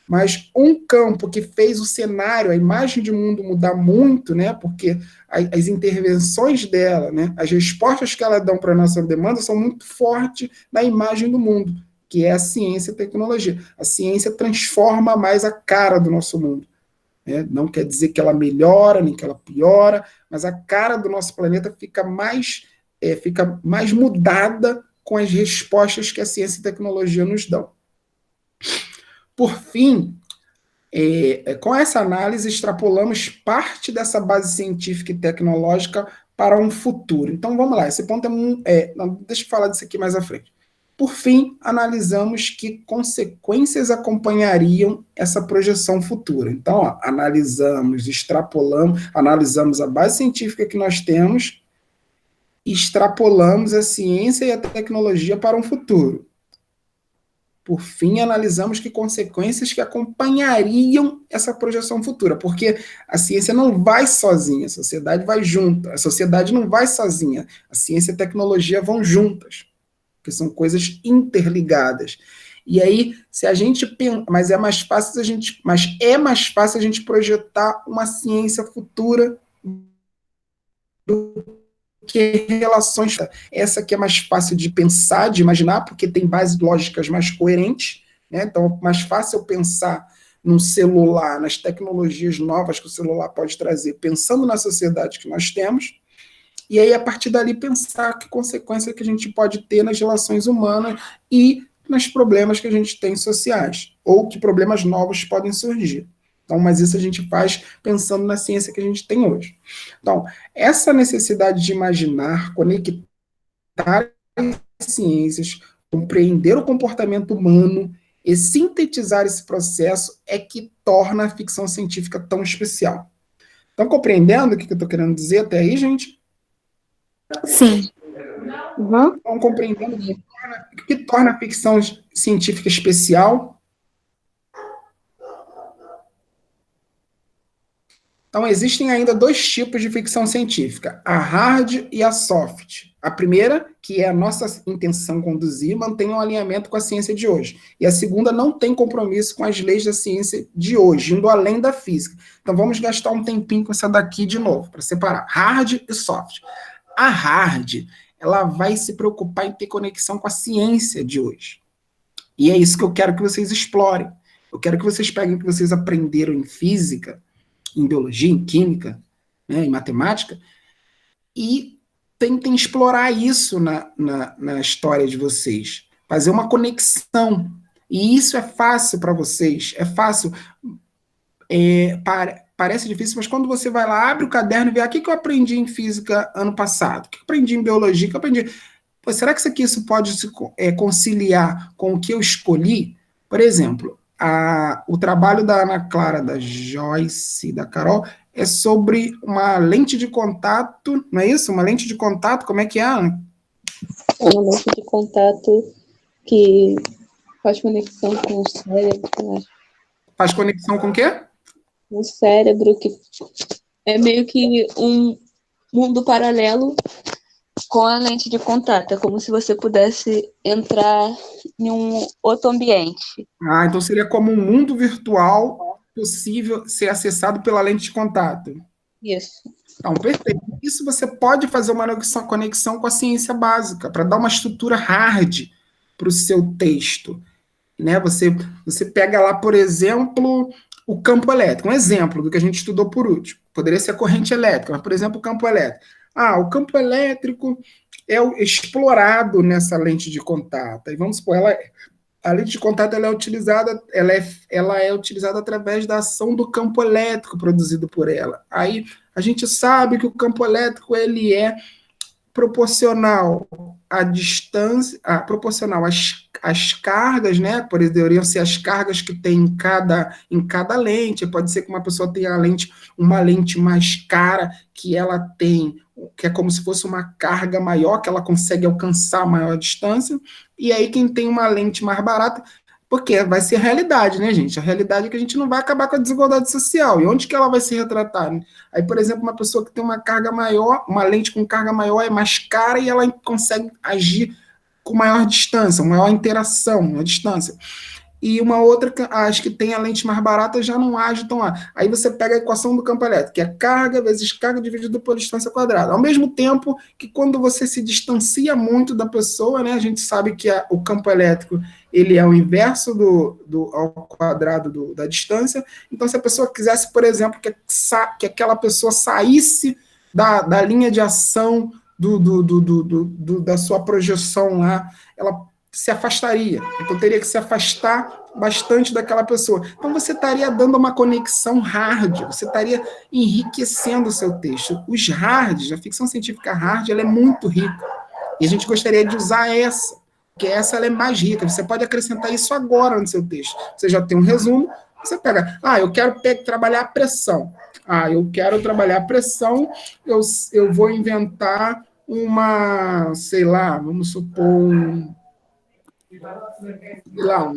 S1: Mas um campo que fez o cenário, a imagem de mundo mudar muito, né, porque as intervenções dela, né, as respostas que ela dá para a nossa demanda são muito fortes na imagem do mundo, que é a ciência e a tecnologia. A ciência transforma mais a cara do nosso mundo. Não quer dizer que ela melhora, nem que ela piora, mas a cara do nosso planeta fica mais mudada com as respostas que a ciência e a tecnologia nos dão. Por fim, com essa análise, extrapolamos parte dessa base científica e tecnológica para um futuro. Então, vamos lá, esse ponto deixa eu falar disso aqui mais à frente. Por fim, analisamos que consequências acompanhariam essa projeção futura. Então, analisamos, extrapolamos, analisamos a base científica que nós temos, extrapolamos a ciência e a tecnologia para um futuro. Por fim, analisamos que consequências que acompanhariam essa projeção futura, porque a ciência não vai sozinha, a sociedade vai junto, a sociedade não vai sozinha, a ciência e a tecnologia vão juntas, porque são coisas interligadas. E aí, se a gente pensa, mas é mais fácil a gente projetar uma ciência futura do que relações. Essa que é mais fácil de pensar, de imaginar, porque tem bases lógicas mais coerentes, né? Então, é mais fácil eu pensar num celular, nas tecnologias novas que o celular pode trazer, pensando na sociedade que nós temos, e aí, a partir dali, pensar que consequência que a gente pode ter nas relações humanas e nos problemas que a gente tem sociais, ou que problemas novos podem surgir. Então, mas isso a gente faz pensando na ciência que a gente tem hoje. Então, essa necessidade de imaginar, conectar as ciências, compreender o comportamento humano e sintetizar esse processo é que torna a ficção científica tão especial. Estão compreendendo o que eu estou querendo dizer até aí, gente?
S3: Sim.
S2: Uhum.
S1: Estão compreendendo o que torna a ficção científica especial? Então, existem ainda 2 tipos de ficção científica, a hard e a soft. A primeira, que é a nossa intenção conduzir, mantém um alinhamento com a ciência de hoje. E a segunda não tem compromisso com as leis da ciência de hoje, indo além da física. Então, vamos gastar um tempinho com essa daqui de novo, para separar hard e soft. A hard, ela vai se preocupar em ter conexão com a ciência de hoje. E é isso que eu quero que vocês explorem. Eu quero que vocês peguem o que vocês aprenderam em física, em biologia, em química, né, em matemática, e tentem explorar isso na história de vocês. Fazer uma conexão. E isso é fácil para vocês. É fácil parece difícil, mas quando você vai lá, abre o caderno e vê o que eu aprendi em física ano passado, o que eu aprendi em biologia, o que eu aprendi... Pô, será que isso pode se conciliar com o que eu escolhi? Por exemplo, o trabalho da Ana Clara, da Joyce, da Carol, é sobre uma lente de contato, não é isso? Uma lente de contato, como é que é, Ana?
S4: Uma lente de contato que faz conexão com o cérebro, eu acho.
S1: Faz conexão com o quê?
S4: O cérebro, que é meio que um mundo paralelo com a lente de contato. É como se você pudesse entrar em um outro ambiente.
S1: Então seria como um mundo virtual possível ser acessado pela lente de contato.
S4: Isso.
S1: Então, perfeito. Isso você pode fazer uma conexão com a ciência básica, para dar uma estrutura hard para o seu texto. Né? Você pega lá, por exemplo, o campo elétrico. Um exemplo do que a gente estudou por último. Poderia ser a corrente elétrica, mas, por exemplo, o campo elétrico. O campo elétrico é explorado nessa lente de contato. E vamos supor, a lente de contato ela é utilizada através da ação do campo elétrico produzido por ela. Aí a gente sabe que o campo elétrico ele é proporcional à distância, proporcional às cargas, né? Poderiam ser as cargas que tem em cada lente. Pode ser que uma pessoa tenha uma lente mais cara, que ela tem, que é como se fosse uma carga maior, que ela consegue alcançar a maior distância, e aí quem tem uma lente mais barata, porque vai ser a realidade, né, gente? A realidade é que a gente não vai acabar com a desigualdade social. E onde que ela vai se retratar? Aí, por exemplo, uma pessoa que tem uma carga maior, uma lente com carga maior é mais cara e ela consegue agir com maior distância, maior interação, a distância. E uma outra, as que tem a lente mais barata, já não age tão lá. Aí você pega a equação do campo elétrico, que é carga vezes carga dividido por distância quadrada. Ao mesmo tempo que quando você se distancia muito da pessoa, né, a gente sabe que o campo elétrico ele é o inverso ao quadrado da distância. Então, se a pessoa quisesse, por exemplo, que aquela pessoa saísse da linha de ação da sua projeção lá, ela se afastaria. Então, teria que se afastar bastante daquela pessoa. Então, você estaria dando uma conexão hard, você estaria enriquecendo o seu texto. Os hards, a ficção científica hard, ela é muito rica. E a gente gostaria de usar essa, porque essa ela é mais rica. Você pode acrescentar isso agora no seu texto. Você já tem um resumo, você pega, eu quero trabalhar a pressão. Eu quero trabalhar a pressão, eu vou inventar sei lá, vamos supor um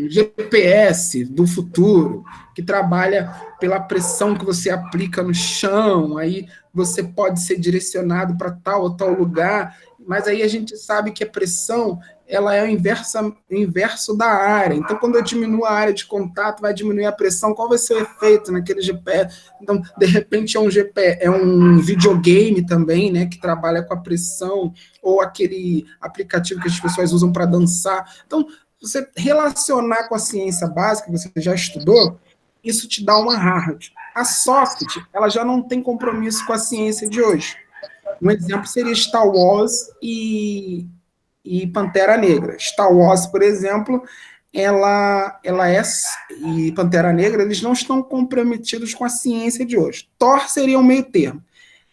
S1: GPS do futuro, que trabalha pela pressão que você aplica no chão, aí você pode ser direcionado para tal ou tal lugar, mas aí a gente sabe que a pressão ela é o inverso da área. Então, quando eu diminuo a área de contato, vai diminuir a pressão, qual vai ser o efeito naquele GPS? Então, de repente, é um videogame também, né, que trabalha com a pressão, ou aquele aplicativo que as pessoas usam para dançar. Então, você relacionar com a ciência básica, que você já estudou, isso te dá uma hard. A soft, ela já não tem compromisso com a ciência de hoje. Um exemplo seria Star Wars e Pantera Negra. Star Wars, por exemplo, e Pantera Negra, eles não estão comprometidos com a ciência de hoje. Thor seria um meio termo.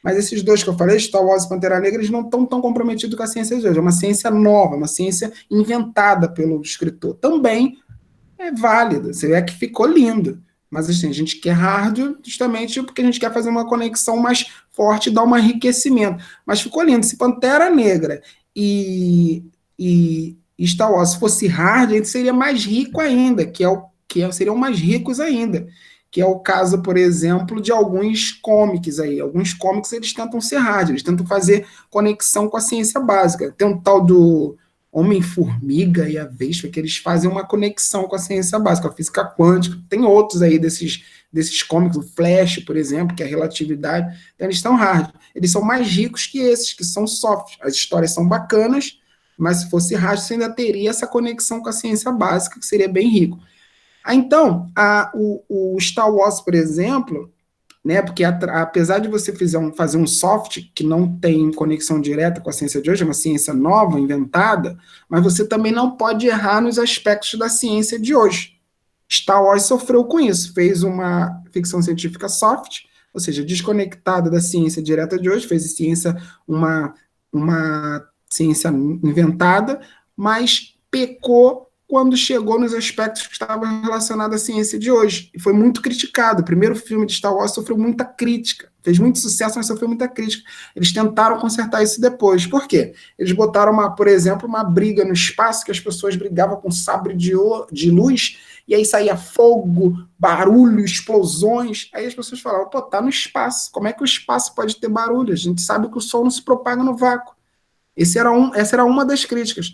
S1: Mas esses dois que eu falei, Star Wars e Pantera Negra, eles não estão tão comprometidos com a ciência de hoje. É uma ciência nova, uma ciência inventada pelo escritor. Também é válida. Você vê que ficou lindo. Mas assim, a gente quer hard justamente porque a gente quer fazer uma conexão mais forte e dar um enriquecimento. Mas ficou lindo. Se Pantera Negra e Star Wars fosse hard, a gente seria mais rico ainda, seriam mais ricos ainda, que é o caso, por exemplo, de alguns comics aí. Alguns comics, eles tentam ser hard, eles tentam fazer conexão com a ciência básica. Tem um tal do Homem-Formiga e a Vespa, que eles fazem uma conexão com a ciência básica, a física quântica. Tem outros aí desses cómics, o Flash, por exemplo, que é a relatividade. Então, eles estão hard. Eles são mais ricos que esses, que são soft. As histórias são bacanas, mas se fosse hard, você ainda teria essa conexão com a ciência básica, que seria bem rico. Então, o Star Wars, por exemplo, né, porque apesar de você fazer um soft que não tem conexão direta com a ciência de hoje, é uma ciência nova, inventada, mas você também não pode errar nos aspectos da ciência de hoje. Star Wars sofreu com isso, fez uma ficção científica soft, ou seja, desconectada da ciência direta de hoje, fez ciência uma ciência inventada, mas pecou quando chegou nos aspectos que estavam relacionados à ciência de hoje. E foi muito criticado. O primeiro filme de Star Wars sofreu muita crítica. Fez muito sucesso, mas sofreu muita crítica. Eles tentaram consertar isso depois. Por quê? Eles botaram, por exemplo, uma briga no espaço, que as pessoas brigavam com sabre de luz, e aí saía fogo, barulho, explosões. Aí as pessoas falavam, pô, tá no espaço. Como é que o espaço pode ter barulho? A gente sabe que o som não se propaga no vácuo. Essa era uma das críticas.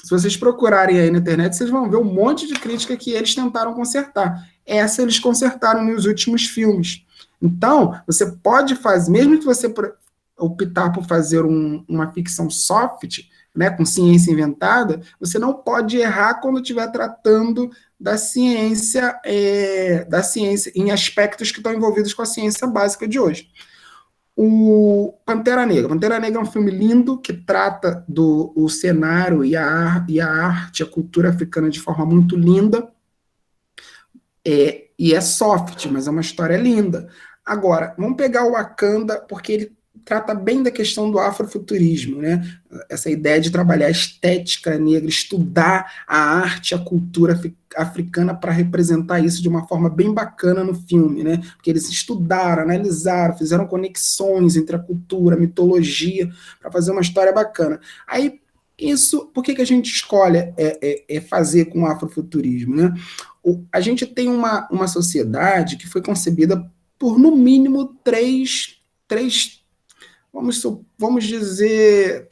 S1: Se vocês procurarem aí na internet, vocês vão ver um monte de crítica que eles tentaram consertar. Essa eles consertaram nos últimos filmes. Então, você pode fazer, mesmo que você optar por fazer uma ficção soft, né, com ciência inventada, você não pode errar quando estiver tratando da ciência em aspectos que estão envolvidos com a ciência básica de hoje. O Pantera Negra. Pantera Negra é um filme lindo que trata do cenário e a arte, a cultura africana de forma muito linda. E é soft, mas é uma história linda. Agora, vamos pegar o Wakanda, porque ele trata bem da questão do afrofuturismo, né? Essa ideia de trabalhar a estética negra, estudar a arte, a cultura africana para representar isso de uma forma bem bacana no filme, né? Porque eles estudaram, analisaram, fizeram conexões entre a cultura, a mitologia, para fazer uma história bacana. Aí, isso, por que a gente escolhe fazer com o afrofuturismo, né? A gente tem uma sociedade que foi concebida por, no mínimo, três vamos dizer,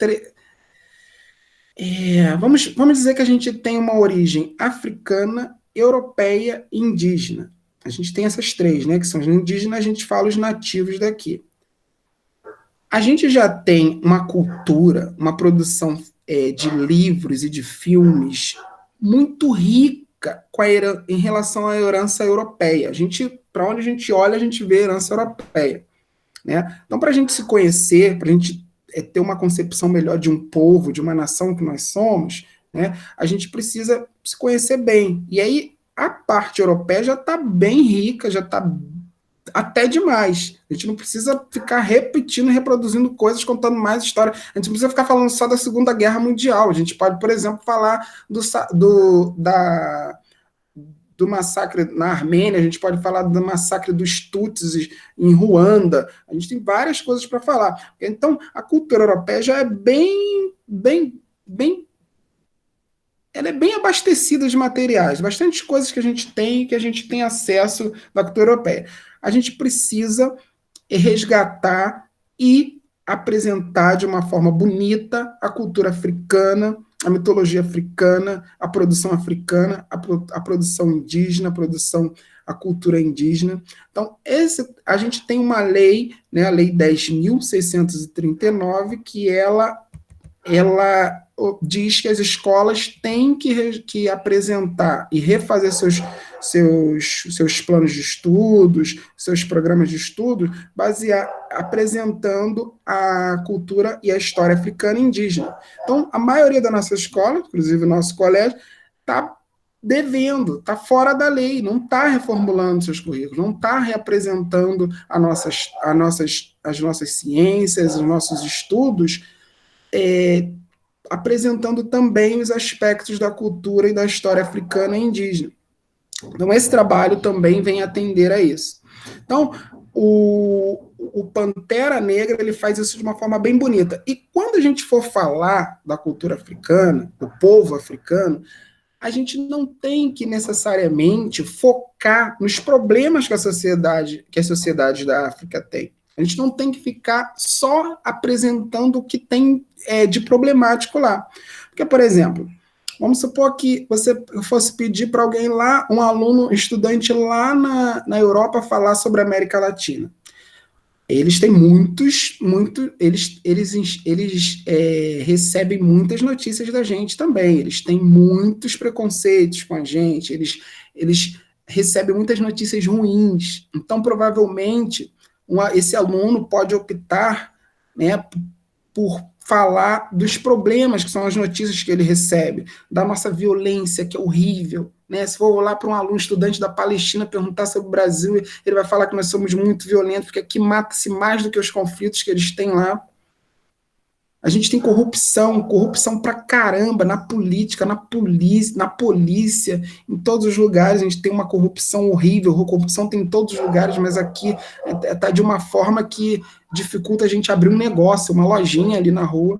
S1: vamos dizer que a gente tem uma origem africana, europeia e indígena. A gente tem essas três, né? Que são os indígenas, a gente fala os nativos daqui. A gente já tem uma cultura, uma produção de livros e de filmes muito rica em relação à herança europeia. Para onde a gente olha, a gente vê a herança europeia. Né? Então, para a gente se conhecer, para a gente ter uma concepção melhor de um povo, de uma nação que nós somos, né, a gente precisa se conhecer bem. E aí, a parte europeia já está bem rica, já está até demais. A gente não precisa ficar repetindo, reproduzindo coisas, contando mais história. A gente não precisa ficar falando só da Segunda Guerra Mundial. A gente pode, por exemplo, falar do massacre na Armênia, a gente pode falar do massacre dos Tutsis em Ruanda, a gente tem várias coisas para falar. Então, a cultura europeia já é ela é bem abastecida de materiais, bastante coisas que a gente tem acesso da cultura europeia. A gente precisa resgatar e apresentar de uma forma bonita a cultura africana, a mitologia africana, a produção africana, a produção indígena, a cultura indígena. Então, a gente tem uma lei, né, a Lei 10.639, que ela diz que as escolas têm que apresentar e refazer seus planos de estudos, seus programas de estudo, apresentando a cultura e a história africana e indígena. Então, a maioria da nossa escola, inclusive o nosso colégio, está devendo, está fora da lei, não está reformulando seus currículos, não está reapresentando as nossas ciências, os nossos estudos, apresentando também os aspectos da cultura e da história africana e indígena. Então, esse trabalho também vem atender a isso. Então, o Pantera Negra, ele faz isso de uma forma bem bonita. E quando a gente for falar da cultura africana, do povo africano, a gente não tem que necessariamente focar nos problemas que as sociedades da África têm. A gente não tem que ficar só apresentando o que tem de problemático lá. Porque, por exemplo, vamos supor que você fosse pedir para alguém lá, um aluno, estudante lá na Europa, falar sobre a América Latina. Eles têm eles recebem muitas notícias da gente também, eles têm muitos preconceitos com a gente, eles recebem muitas notícias ruins. Então, provavelmente, esse aluno pode optar, né, por falar dos problemas que são as notícias que ele recebe, da nossa violência, que é horrível, né? Se for lá para um aluno estudante da Palestina perguntar sobre o Brasil, ele vai falar que nós somos muito violentos, porque aqui mata-se mais do que os conflitos que eles têm lá. A gente tem corrupção pra caramba na política, na polícia, em todos os lugares. A gente tem uma corrupção horrível, a corrupção tem em todos os lugares, mas aqui está de uma forma que dificulta a gente abrir um negócio, uma lojinha ali na rua.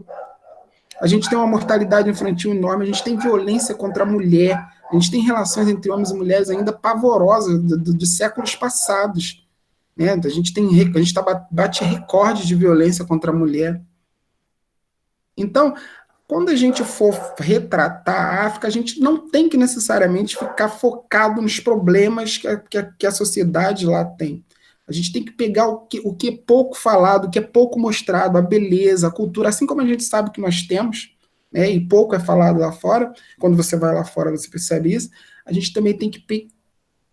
S1: A gente tem uma mortalidade infantil enorme, a gente tem violência contra a mulher, a gente tem relações entre homens e mulheres ainda pavorosas de séculos passados, né? A gente bate recorde de violência contra a mulher. Então, quando a gente for retratar a África, a gente não tem que necessariamente ficar focado nos problemas que a sociedade lá tem. A gente tem que pegar o que é pouco falado, o que é pouco mostrado, a beleza, a cultura, assim como a gente sabe que nós temos, né, e pouco é falado lá fora. Quando você vai lá fora, você percebe isso. A gente também tem que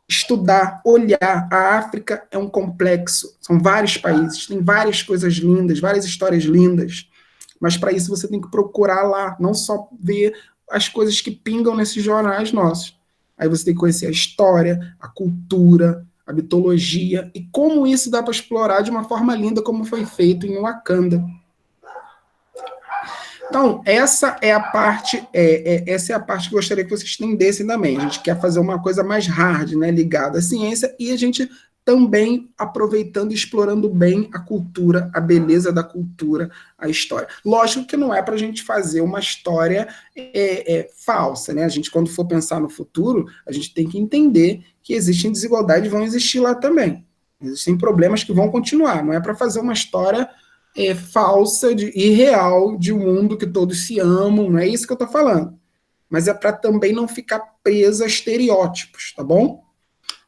S1: estudar, olhar. A África é um complexo, são vários países, tem várias coisas lindas, várias histórias lindas. Mas para isso você tem que procurar lá, não só ver as coisas que pingam nesses jornais nossos. Aí você tem que conhecer a história, a cultura, a mitologia, e como isso dá para explorar de uma forma linda, como foi feito em Wakanda. Então, essa é a parte que eu gostaria que vocês entendessem também. A gente quer fazer uma coisa mais hard, né, ligada à ciência, e a gente também aproveitando e explorando bem a cultura, a beleza da cultura, a história. Lógico que não é para a gente fazer uma história falsa, né? A gente, quando for pensar no futuro, a gente tem que entender que existem desigualdades e vão existir lá também. Existem problemas que vão continuar. Não é para fazer uma história falsa, irreal, de um mundo que todos se amam, não é isso que eu estou falando. Mas é para também não ficar preso a estereótipos, tá bom?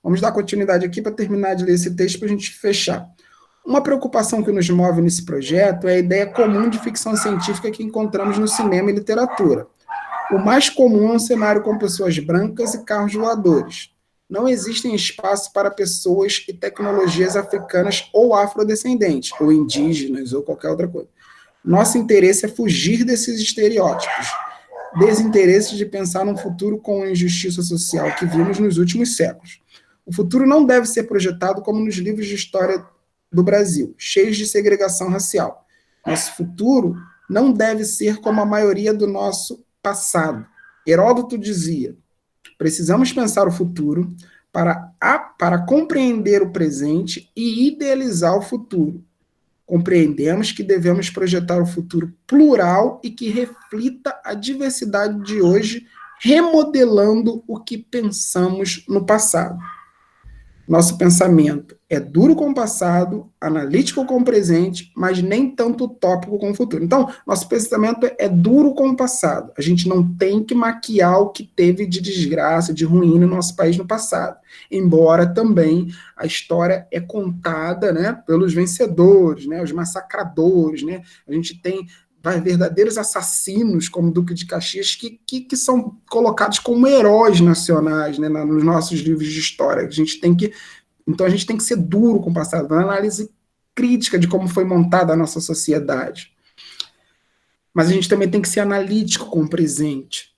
S1: Vamos dar continuidade aqui para terminar de ler esse texto para a gente fechar. Uma preocupação que nos move nesse projeto é a ideia comum de ficção científica que encontramos no cinema e literatura. O mais comum é um cenário com pessoas brancas e carros voadores. Não existem espaço para pessoas e tecnologias africanas ou afrodescendentes, ou indígenas, ou qualquer outra coisa. Nosso interesse é fugir desses estereótipos, desinteresse de pensar num futuro com a injustiça social que vimos nos últimos séculos. O futuro não deve ser projetado como nos livros de história do Brasil, cheios de segregação racial. Nosso futuro não deve ser como a maioria do nosso passado. Heródoto dizia: precisamos pensar o futuro para compreender o presente e idealizar o futuro. Compreendemos que devemos projetar o futuro plural e que reflita a diversidade de hoje, remodelando o que pensamos no passado. Nosso pensamento é duro com o passado, analítico com o presente, mas nem tanto utópico com o futuro. Então, nosso pensamento é duro com o passado. A gente não tem que maquiar o que teve de desgraça, de ruim no nosso país no passado. Embora também a história é contada, né, pelos vencedores, né, os massacradores, né? A gente tem verdadeiros assassinos, como Duque de Caxias, que são colocados como heróis nacionais, né, nos nossos livros de história. Então a gente tem que ser duro com o passado, uma análise crítica de como foi montada a nossa sociedade. Mas a gente também tem que ser analítico com o presente,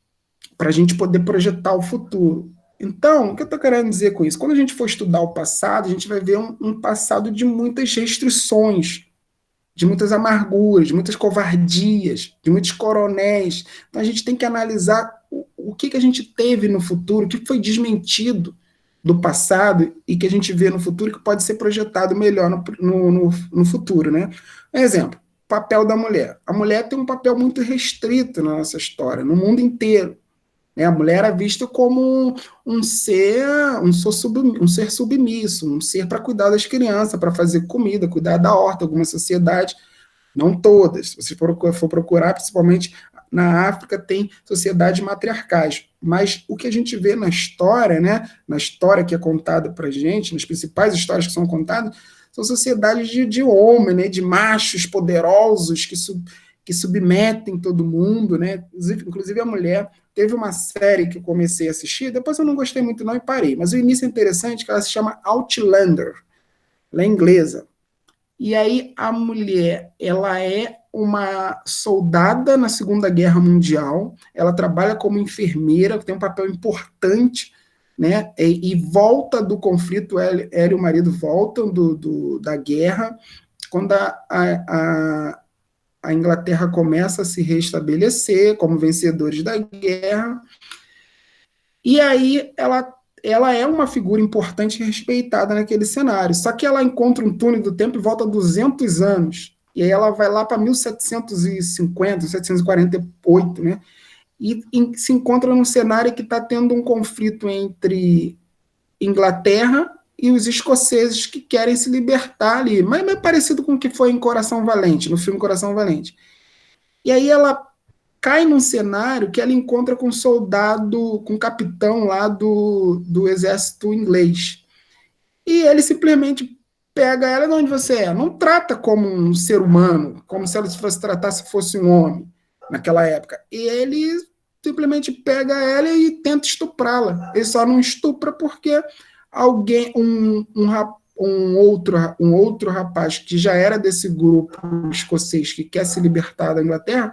S1: para a gente poder projetar o futuro. Então, o que eu estou querendo dizer com isso? Quando a gente for estudar o passado, a gente vai ver um passado de muitas restrições, de muitas amarguras, de muitas covardias, de muitos coronéis. Então a gente tem que analisar o que a gente teve no futuro, o que foi desmentido do passado e que a gente vê no futuro que pode ser projetado melhor no futuro, né? Um exemplo, papel da mulher. A mulher tem um papel muito restrito na nossa história, no mundo inteiro. A mulher era vista como um ser submisso, um ser para cuidar das crianças, para fazer comida, cuidar da horta, alguma sociedade, não todas. Se você for procurar, principalmente na África, tem sociedades matriarcais. Mas o que a gente vê na história, né, na história que é contada para a gente, nas principais histórias que são contadas, são sociedades de homem, né, de machos poderosos que submetem todo mundo, né? Inclusive a mulher. Teve uma série que eu comecei a assistir, depois eu não gostei muito não e parei, mas o início é interessante, que ela se chama Outlander, ela é inglesa. E aí a mulher, ela é uma soldada na Segunda Guerra Mundial, ela trabalha como enfermeira, tem um papel importante né? E volta do conflito, ela e o marido voltam da guerra, quando a Inglaterra começa a se restabelecer como vencedores da guerra, e aí ela é uma figura importante e respeitada naquele cenário. Só que ela encontra um túnel do tempo e volta 200 anos. E aí ela vai lá para 1750, 1748, né? E se encontra num cenário que está tendo um conflito entre Inglaterra e os escoceses que querem se libertar ali. Mas é parecido com o que foi em Coração Valente, no filme Coração Valente. E aí ela cai num cenário que ela encontra com um soldado, com um capitão lá do exército inglês. E ele simplesmente pega ela de onde você é. Não trata como um ser humano, como se ela fosse tratar se fosse um homem, naquela época. E ele simplesmente pega ela e tenta estuprá-la. Ele só não estupra porque alguém, um outro rapaz que já era desse grupo escocês que quer se libertar da Inglaterra,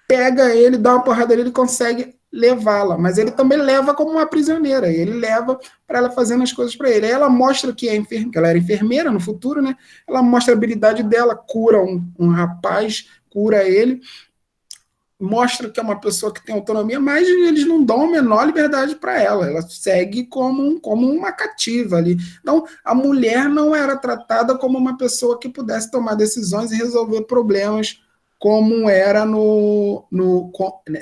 S1: pega ele, dá uma porrada nele e consegue levá-la, mas ele também leva como uma prisioneira, e ele leva para ela fazendo as coisas para ele. Aí ela mostra que que ela era enfermeira no futuro, né? Ela mostra a habilidade dela, cura um rapaz, cura ele, mostra que é uma pessoa que tem autonomia, mas eles não dão a menor liberdade para ela. Ela segue como uma cativa ali. Então, a mulher não era tratada como uma pessoa que pudesse tomar decisões e resolver problemas como era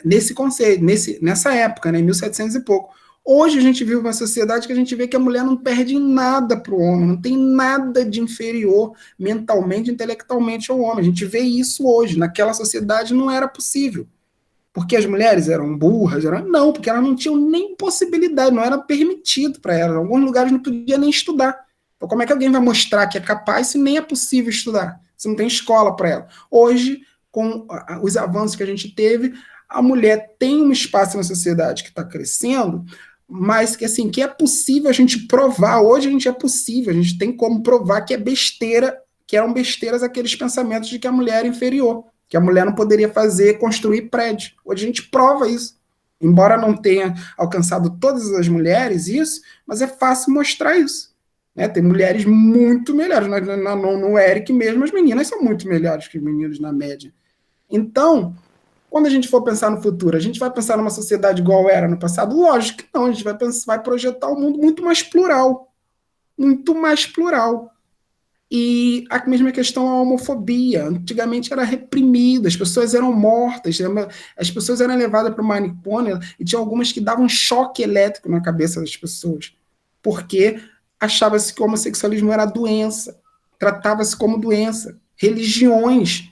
S1: nesse conceito, nessa época, né, 1700 e pouco. Hoje a gente vive uma sociedade que a gente vê que a mulher não perde nada para o homem, não tem nada de inferior mentalmente, intelectualmente ao homem. A gente vê isso hoje. Naquela sociedade não era possível. Porque as mulheres eram burras? Não, porque elas não tinham nem possibilidade, não era permitido para elas. Em alguns lugares não podia nem estudar. Então como é que alguém vai mostrar que é capaz se nem é possível estudar? Se não tem escola para ela. Hoje, com os avanços que a gente teve, a mulher tem um espaço na sociedade que está crescendo, mas que assim, que é possível a gente provar. Hoje a gente é possível, a gente tem como provar que é besteira, que eram besteiras aqueles pensamentos de que a mulher é inferior, que a mulher não poderia construir prédio. Hoje a gente prova isso. Embora não tenha alcançado todas as mulheres isso, mas é fácil mostrar isso. Né? Tem mulheres muito melhores. No Eric mesmo, as meninas são muito melhores que os meninos na média. Então, quando a gente for pensar no futuro, a gente vai pensar numa sociedade igual era no passado? Lógico que não, a gente vai projetar um mundo muito mais plural. Muito mais plural. E a mesma questão a homofobia. Antigamente era reprimida, as pessoas eram mortas, as pessoas eram levadas para o manicômio e tinha algumas que davam choque elétrico na cabeça das pessoas, porque achava-se que o homossexualismo era doença, tratava-se como doença. Religiões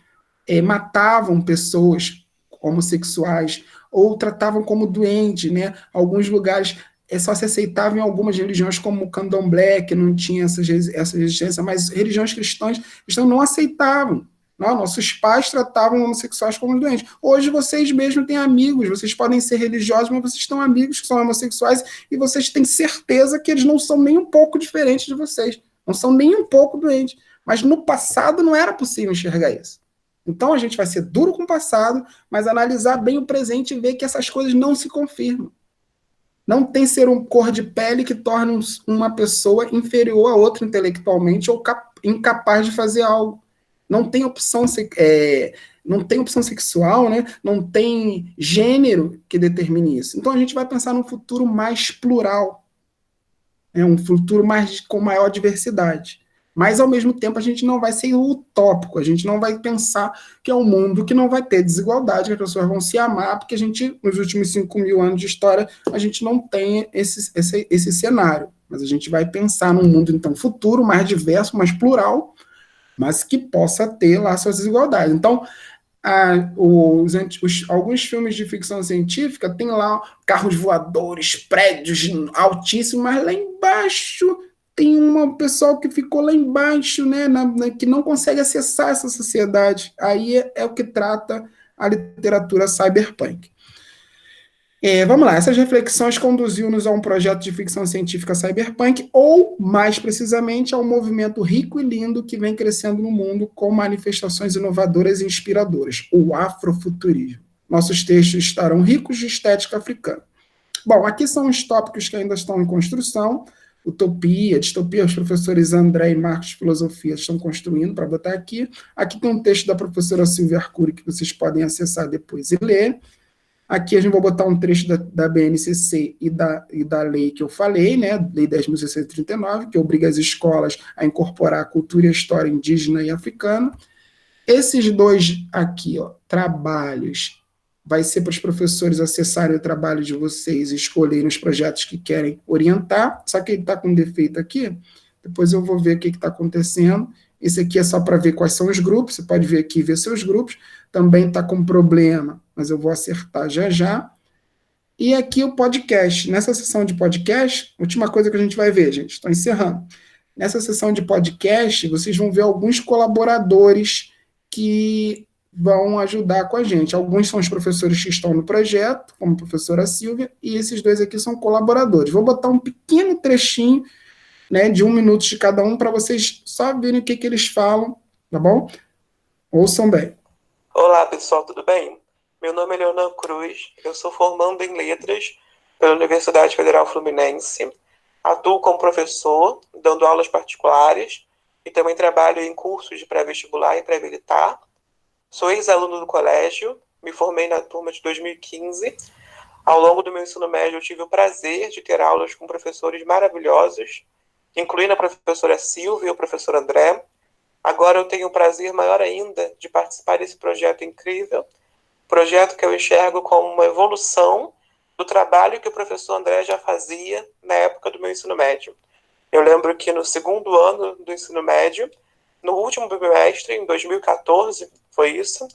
S1: matavam pessoas homossexuais ou tratavam como doente, né? Alguns lugares só se aceitava em algumas religiões, como o candomblé, que não tinha essa resistência, mas religiões cristãs não aceitavam. Não, nossos pais tratavam homossexuais como doentes. Hoje vocês mesmos têm amigos, vocês podem ser religiosos, mas vocês têm amigos que são homossexuais e vocês têm certeza que eles não são nem um pouco diferentes de vocês, não são nem um pouco doentes. Mas no passado não era possível enxergar isso. Então a gente vai ser duro com o passado, mas analisar bem o presente e ver que essas coisas não se confirmam. Não tem ser um cor de pele que torna uma pessoa inferior a outra intelectualmente ou incapaz de fazer algo. Não tem opção, não tem opção sexual, né? Não tem gênero que determine isso. Então a gente vai pensar num futuro mais plural, um futuro com maior diversidade. Mas, ao mesmo tempo, a gente não vai ser utópico, a gente não vai pensar que é um mundo que não vai ter desigualdade, que as pessoas vão se amar, porque a gente, nos últimos 5.000 anos de história, a gente não tem esse cenário. Mas a gente vai pensar num mundo, então, futuro, mais diverso, mais plural, mas que possa ter lá suas desigualdades. Então, alguns filmes de ficção científica tem lá carros voadores, prédios altíssimos, mas lá embaixo tem um pessoal que ficou lá embaixo, né, que não consegue acessar essa sociedade. Aí é o que trata a literatura cyberpunk. Vamos lá, essas reflexões conduziu-nos a um projeto de ficção científica cyberpunk, ou, mais precisamente, a um movimento rico e lindo que vem crescendo no mundo com manifestações inovadoras e inspiradoras, o afrofuturismo. Nossos textos estarão ricos de estética africana. Bom, aqui são os tópicos que ainda estão em construção. Utopia, distopia, os professores André e Marcos de Filosofia estão construindo para botar aqui. Aqui tem um texto da professora Silvia Arcuri que vocês podem acessar depois e ler. Aqui a gente vai botar um trecho da BNCC e da lei que eu falei, né, Lei 10.639, que obriga as escolas a incorporar a cultura e a história indígena e africana. Esses dois aqui, ó, trabalhos, vai ser para os professores acessarem o trabalho de vocês e escolherem os projetos que querem orientar, só que ele está com defeito aqui, depois eu vou ver o que está acontecendo. Esse aqui é só para ver quais são os grupos, você pode ver aqui e ver seus grupos, também está com problema, mas eu vou acertar já já. E aqui o podcast, nessa sessão de podcast, última coisa que a gente vai ver, gente, estou encerrando. Nessa sessão de podcast, vocês vão ver alguns colaboradores que vão ajudar com a gente. Alguns são os professores que estão no projeto, como a professora Silvia, e esses dois aqui são colaboradores. Vou botar um pequeno trechinho, né, de 1 minuto de cada um, para vocês só verem o que eles falam, tá bom? Ouçam bem.
S5: Olá, pessoal, tudo bem? Meu nome é Leonan Cruz, eu sou formando em Letras pela Universidade Federal Fluminense, atuo como professor, dando aulas particulares, e também trabalho em cursos de pré-vestibular e pré-militar. Sou ex-aluno do colégio, me formei na turma de 2015. Ao longo do meu ensino médio, eu tive o prazer de ter aulas com professores maravilhosos, incluindo a professora Silvia e o professor André. Agora eu tenho o prazer maior ainda de participar desse projeto incrível, projeto que eu enxergo como uma evolução do trabalho que o professor André já fazia na época do meu ensino médio. Eu lembro que no segundo ano do ensino médio, no último bimestre, em 2014, foi isso,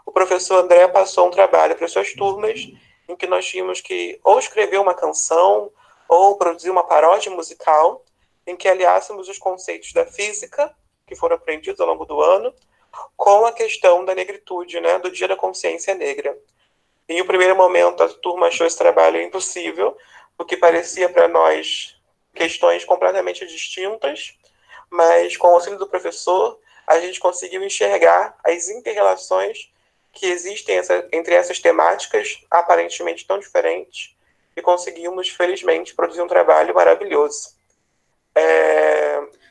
S5: o professor André passou um trabalho para as suas turmas, em que nós tínhamos que ou escrever uma canção, ou produzir uma paródia musical, em que aliássemos os conceitos da física, que foram aprendidos ao longo do ano, com a questão da negritude, né, do Dia da Consciência Negra. Em um primeiro momento, a turma achou esse trabalho impossível, porque parecia para nós questões completamente distintas, mas com o auxílio do professor, a gente conseguiu enxergar as inter-relações que existem entre essas temáticas, aparentemente tão diferentes, e conseguimos, felizmente, produzir um trabalho maravilhoso.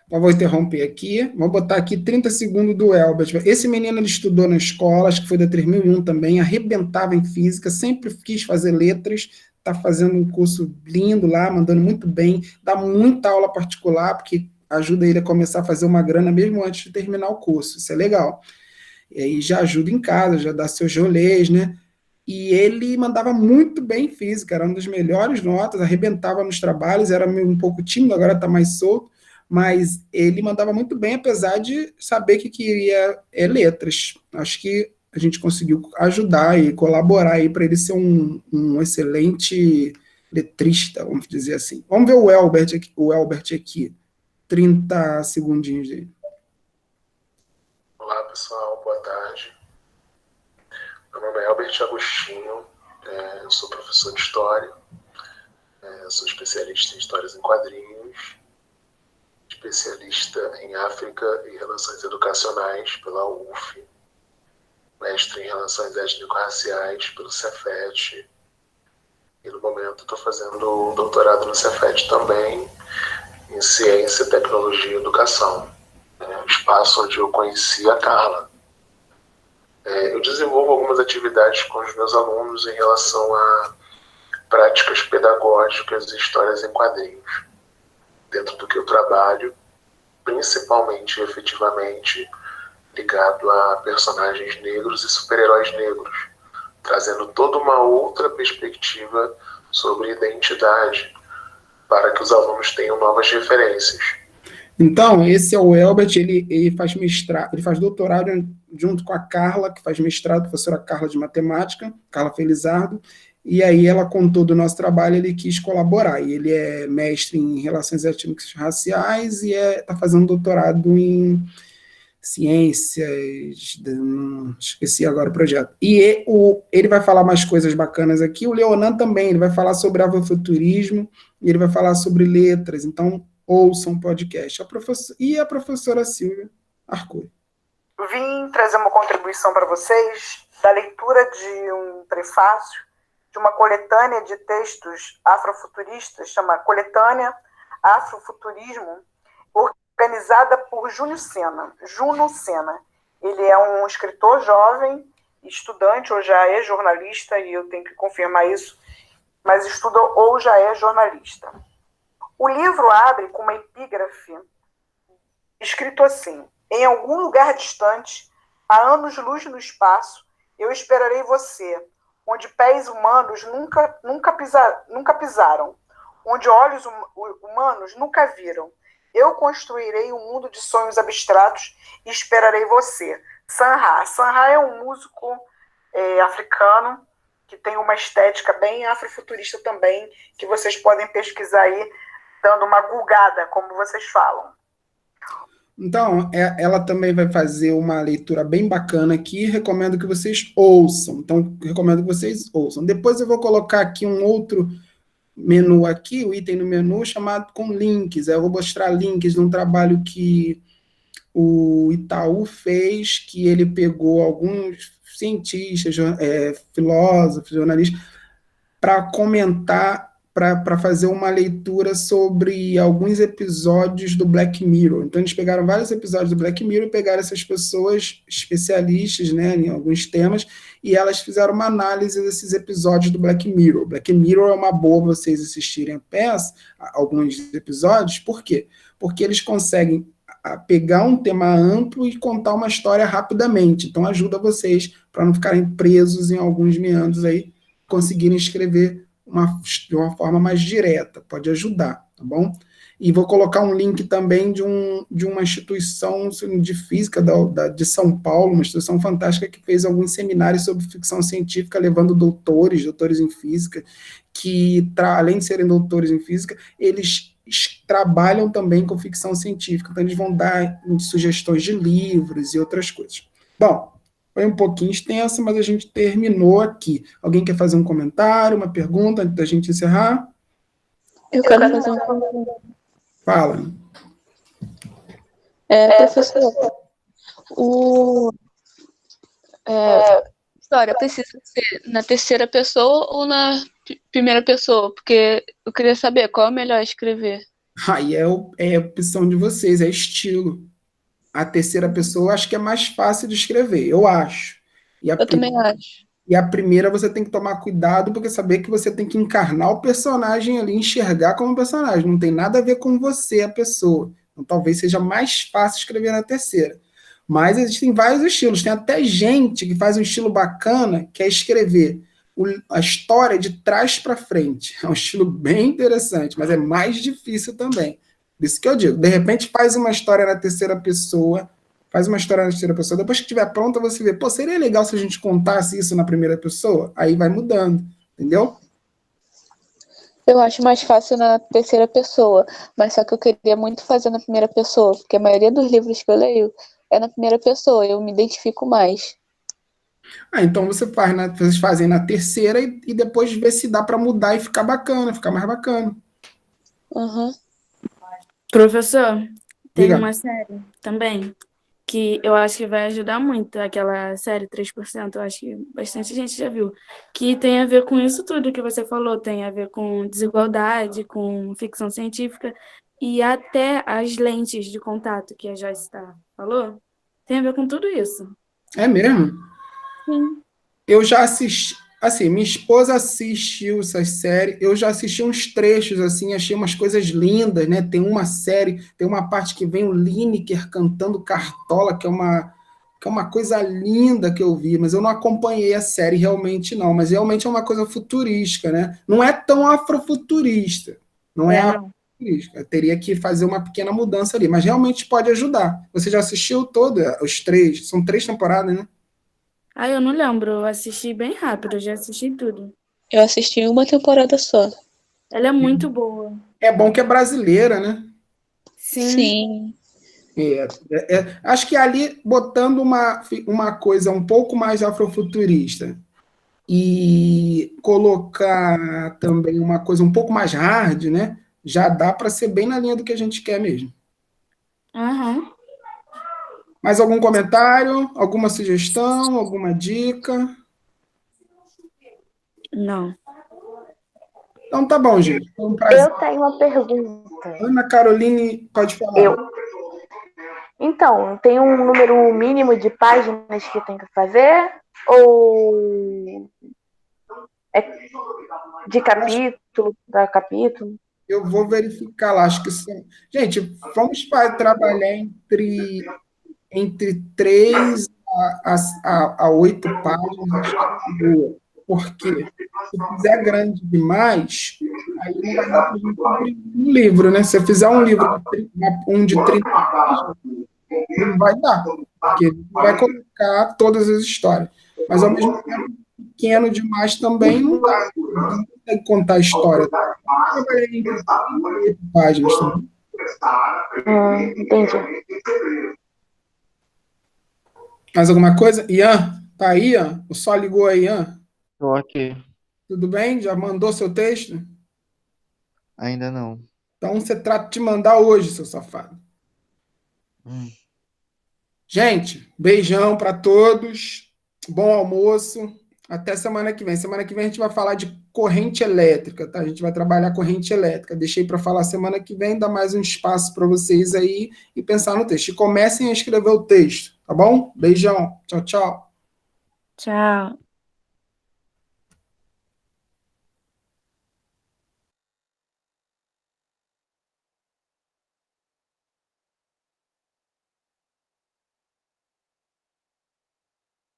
S1: Eu vou interromper aqui, vou botar aqui 30 segundos do Elbert. Esse menino ele estudou na escola, acho que foi da 3001 também, arrebentava em física, sempre quis fazer letras, está fazendo um curso lindo lá, mandando muito bem, dá muita aula particular, porque ajuda ele a começar a fazer uma grana mesmo antes de terminar o curso, isso é legal. E aí já ajuda em casa, já dá seus rolês, né? E ele mandava muito bem em física, era uma das melhores notas, arrebentava nos trabalhos, era um pouco tímido, agora está mais solto, mas ele mandava muito bem, apesar de saber que queria letras. Acho que a gente conseguiu ajudar e colaborar aí para ele ser um excelente letrista, vamos dizer assim. Vamos ver o Elbert aqui. 30 segundinhos dele.
S6: Olá, pessoal, boa tarde. Meu nome é Albert Agostinho, eu sou professor de História, sou especialista em Histórias em Quadrinhos, especialista em África e Relações Educacionais pela UF, mestre em Relações Étnico-Raciais pelo Cefet, e no momento estou fazendo doutorado no Cefet também, em Ciência, Tecnologia e Educação, espaço onde eu conheci a Carla. Eu desenvolvo algumas atividades com os meus alunos em relação a práticas pedagógicas e histórias em quadrinhos, dentro do que eu trabalho, principalmente e efetivamente ligado a personagens negros e super-heróis negros, trazendo toda uma outra perspectiva sobre identidade, para que os alunos tenham novas referências.
S1: Então, esse é o Elbert, ele faz mestrado, ele faz doutorado junto com a Carla, que faz mestrado, a professora Carla de Matemática, Carla Felizardo, e aí ela contou do nosso trabalho, ele quis colaborar, e ele é mestre em Relações Étnicas Raciais e está fazendo doutorado em Ciências, esqueci agora o projeto. E ele vai falar mais coisas bacanas aqui, o Leonan também, ele vai falar sobre afrofuturismo, e ele vai falar sobre letras, então ouçam um podcast. E a professora Silvia Arcuri.
S7: Vim trazer uma contribuição para vocês da leitura de um prefácio de uma coletânea de textos afrofuturistas, chama Coletânea Afrofuturismo, organizada por Juno Sena. Ele é um escritor jovem, estudante, ou já é jornalista, e eu tenho que confirmar isso, mas estuda ou já é jornalista. O livro abre com uma epígrafe escrito assim: em algum lugar distante, a anos-luz no espaço, eu esperarei você, onde pés humanos nunca pisaram, onde olhos humanos nunca viram. Eu construirei um mundo de sonhos abstratos e esperarei você. Sun Ra. Sun Ra é um músico africano que tem uma estética bem afrofuturista também, que vocês podem pesquisar aí, dando uma gulgada, como vocês falam.
S1: Então, ela também vai fazer uma leitura bem bacana aqui, recomendo que vocês ouçam. Então, recomendo que vocês ouçam. Depois eu vou colocar aqui um outro menu aqui, o item no menu chamado com links. Eu vou mostrar links de um trabalho que o Itaú fez, que ele pegou alguns cientistas, filósofos, jornalistas, para comentar, para fazer uma leitura sobre alguns episódios do Black Mirror. Então, eles pegaram vários episódios do Black Mirror, pegaram essas pessoas especialistas, né, em alguns temas, e elas fizeram uma análise desses episódios do Black Mirror. Black Mirror é uma boa vocês assistirem a peça, alguns episódios. Por quê? Porque eles conseguem pegar um tema amplo e contar uma história rapidamente. Então, ajuda vocês para não ficarem presos em alguns meandros aí, conseguirem escrever de uma forma mais direta, pode ajudar, tá bom? E vou colocar um link também de uma instituição de física de São Paulo, uma instituição fantástica que fez alguns seminários sobre ficção científica, levando doutores em física, que, além de serem doutores em física, eles trabalham também com ficção científica, então eles vão dar sugestões de livros e outras coisas. Bom, foi um pouquinho extenso, mas a gente terminou aqui. Alguém quer fazer um comentário, uma pergunta, antes da gente encerrar?
S4: Eu quero fazer uma pergunta.
S1: Fala.
S4: Professor, história precisa ser na terceira pessoa ou na primeira pessoa? Porque eu queria saber qual é o melhor escrever.
S1: Aí é a opção de vocês, é estilo. A terceira pessoa acho que é mais fácil de escrever, eu acho.
S4: Eu também acho.
S1: E a primeira você tem que tomar cuidado, porque saber que você tem que encarnar o personagem ali, enxergar como personagem. Não tem nada a ver com você, a pessoa. Então talvez seja mais fácil escrever na terceira. Mas existem vários estilos. Tem até gente que faz um estilo bacana, que é escrever a história de trás para frente. É um estilo bem interessante, mas é mais difícil também. Por isso que eu digo, de repente faz uma história na terceira pessoa, depois que estiver pronta você vê, seria legal se a gente contasse isso na primeira pessoa? Aí vai mudando, entendeu?
S4: Eu acho mais fácil na terceira pessoa, mas só que eu queria muito fazer na primeira pessoa, porque a maioria dos livros que eu leio é na primeira pessoa, eu me identifico mais.
S1: Então vocês fazem na terceira e depois vê se dá para mudar e ficar bacana, ficar mais bacana.
S4: Uhum.
S3: Professor, tem
S1: Diga.
S3: uma série também que eu acho que vai ajudar muito, aquela série 3%, eu acho que bastante gente já viu, que tem a ver com isso tudo que você falou, tem a ver com desigualdade, com ficção científica e até as lentes de contato que a Joyce falou, tem a ver com tudo isso.
S1: É mesmo?
S3: Sim.
S1: Eu já assisti, assim, minha esposa assistiu essa série, eu já assisti uns trechos, assim, achei umas coisas lindas, né? Tem uma parte que vem o Lineker cantando Cartola, que é uma coisa linda que eu vi, mas eu não acompanhei a série realmente, não. Mas realmente é uma coisa futurística, né? Não é tão afrofuturista, não é afrofuturística. Eu teria que fazer uma pequena mudança ali, mas realmente pode ajudar. Você já assistiu todo, os 3? São 3 temporadas, né?
S3: Eu não lembro, eu assisti bem rápido, eu já assisti tudo.
S4: Eu assisti uma temporada só.
S3: Ela é muito boa.
S1: É bom que é brasileira, né?
S3: Sim.
S1: Acho que ali, botando uma coisa um pouco mais afrofuturista e colocar também uma coisa um pouco mais hard, né? Já dá para ser bem na linha do que a gente quer mesmo.
S3: Uhum.
S1: Mais algum comentário? Alguma sugestão? Alguma dica?
S3: Não.
S1: Então tá bom, gente. Foi um prazer.
S2: Eu tenho uma pergunta.
S1: Ana Caroline, pode falar.
S2: Então, tem um número mínimo de páginas que tem que fazer? Ou é de capítulo para capítulo?
S1: Eu vou verificar lá, acho que são. Gente, vamos trabalhar entre 3 a 8 páginas, acho que é boa. Por quê? Se fizer grande demais, aí não vai dar para a gente imprimir um livro, né? Se eu fizer um livro de 30 páginas, não vai dar, porque não vai colocar todas as histórias. Mas, ao mesmo tempo, pequeno demais também não dá. Não consegue contar a história. Eu trabalhei entre 30 e 8 páginas também.
S2: Entendi.
S1: Mais alguma coisa? Ian, tá aí, Ian? O Sol ligou aí, Ian?
S8: Tô aqui.
S1: Tudo bem? Já mandou seu texto?
S8: Ainda não.
S1: Então você trata de mandar hoje, seu safado. Gente, beijão para todos. Bom almoço. Até semana que vem. Semana que vem a gente vai falar de corrente elétrica, tá? A gente vai trabalhar corrente elétrica. Deixei para falar semana que vem, dar mais um espaço para vocês aí e pensar no texto. E comecem a escrever o texto, tá bom? Beijão. Tchau, tchau.
S3: Tchau.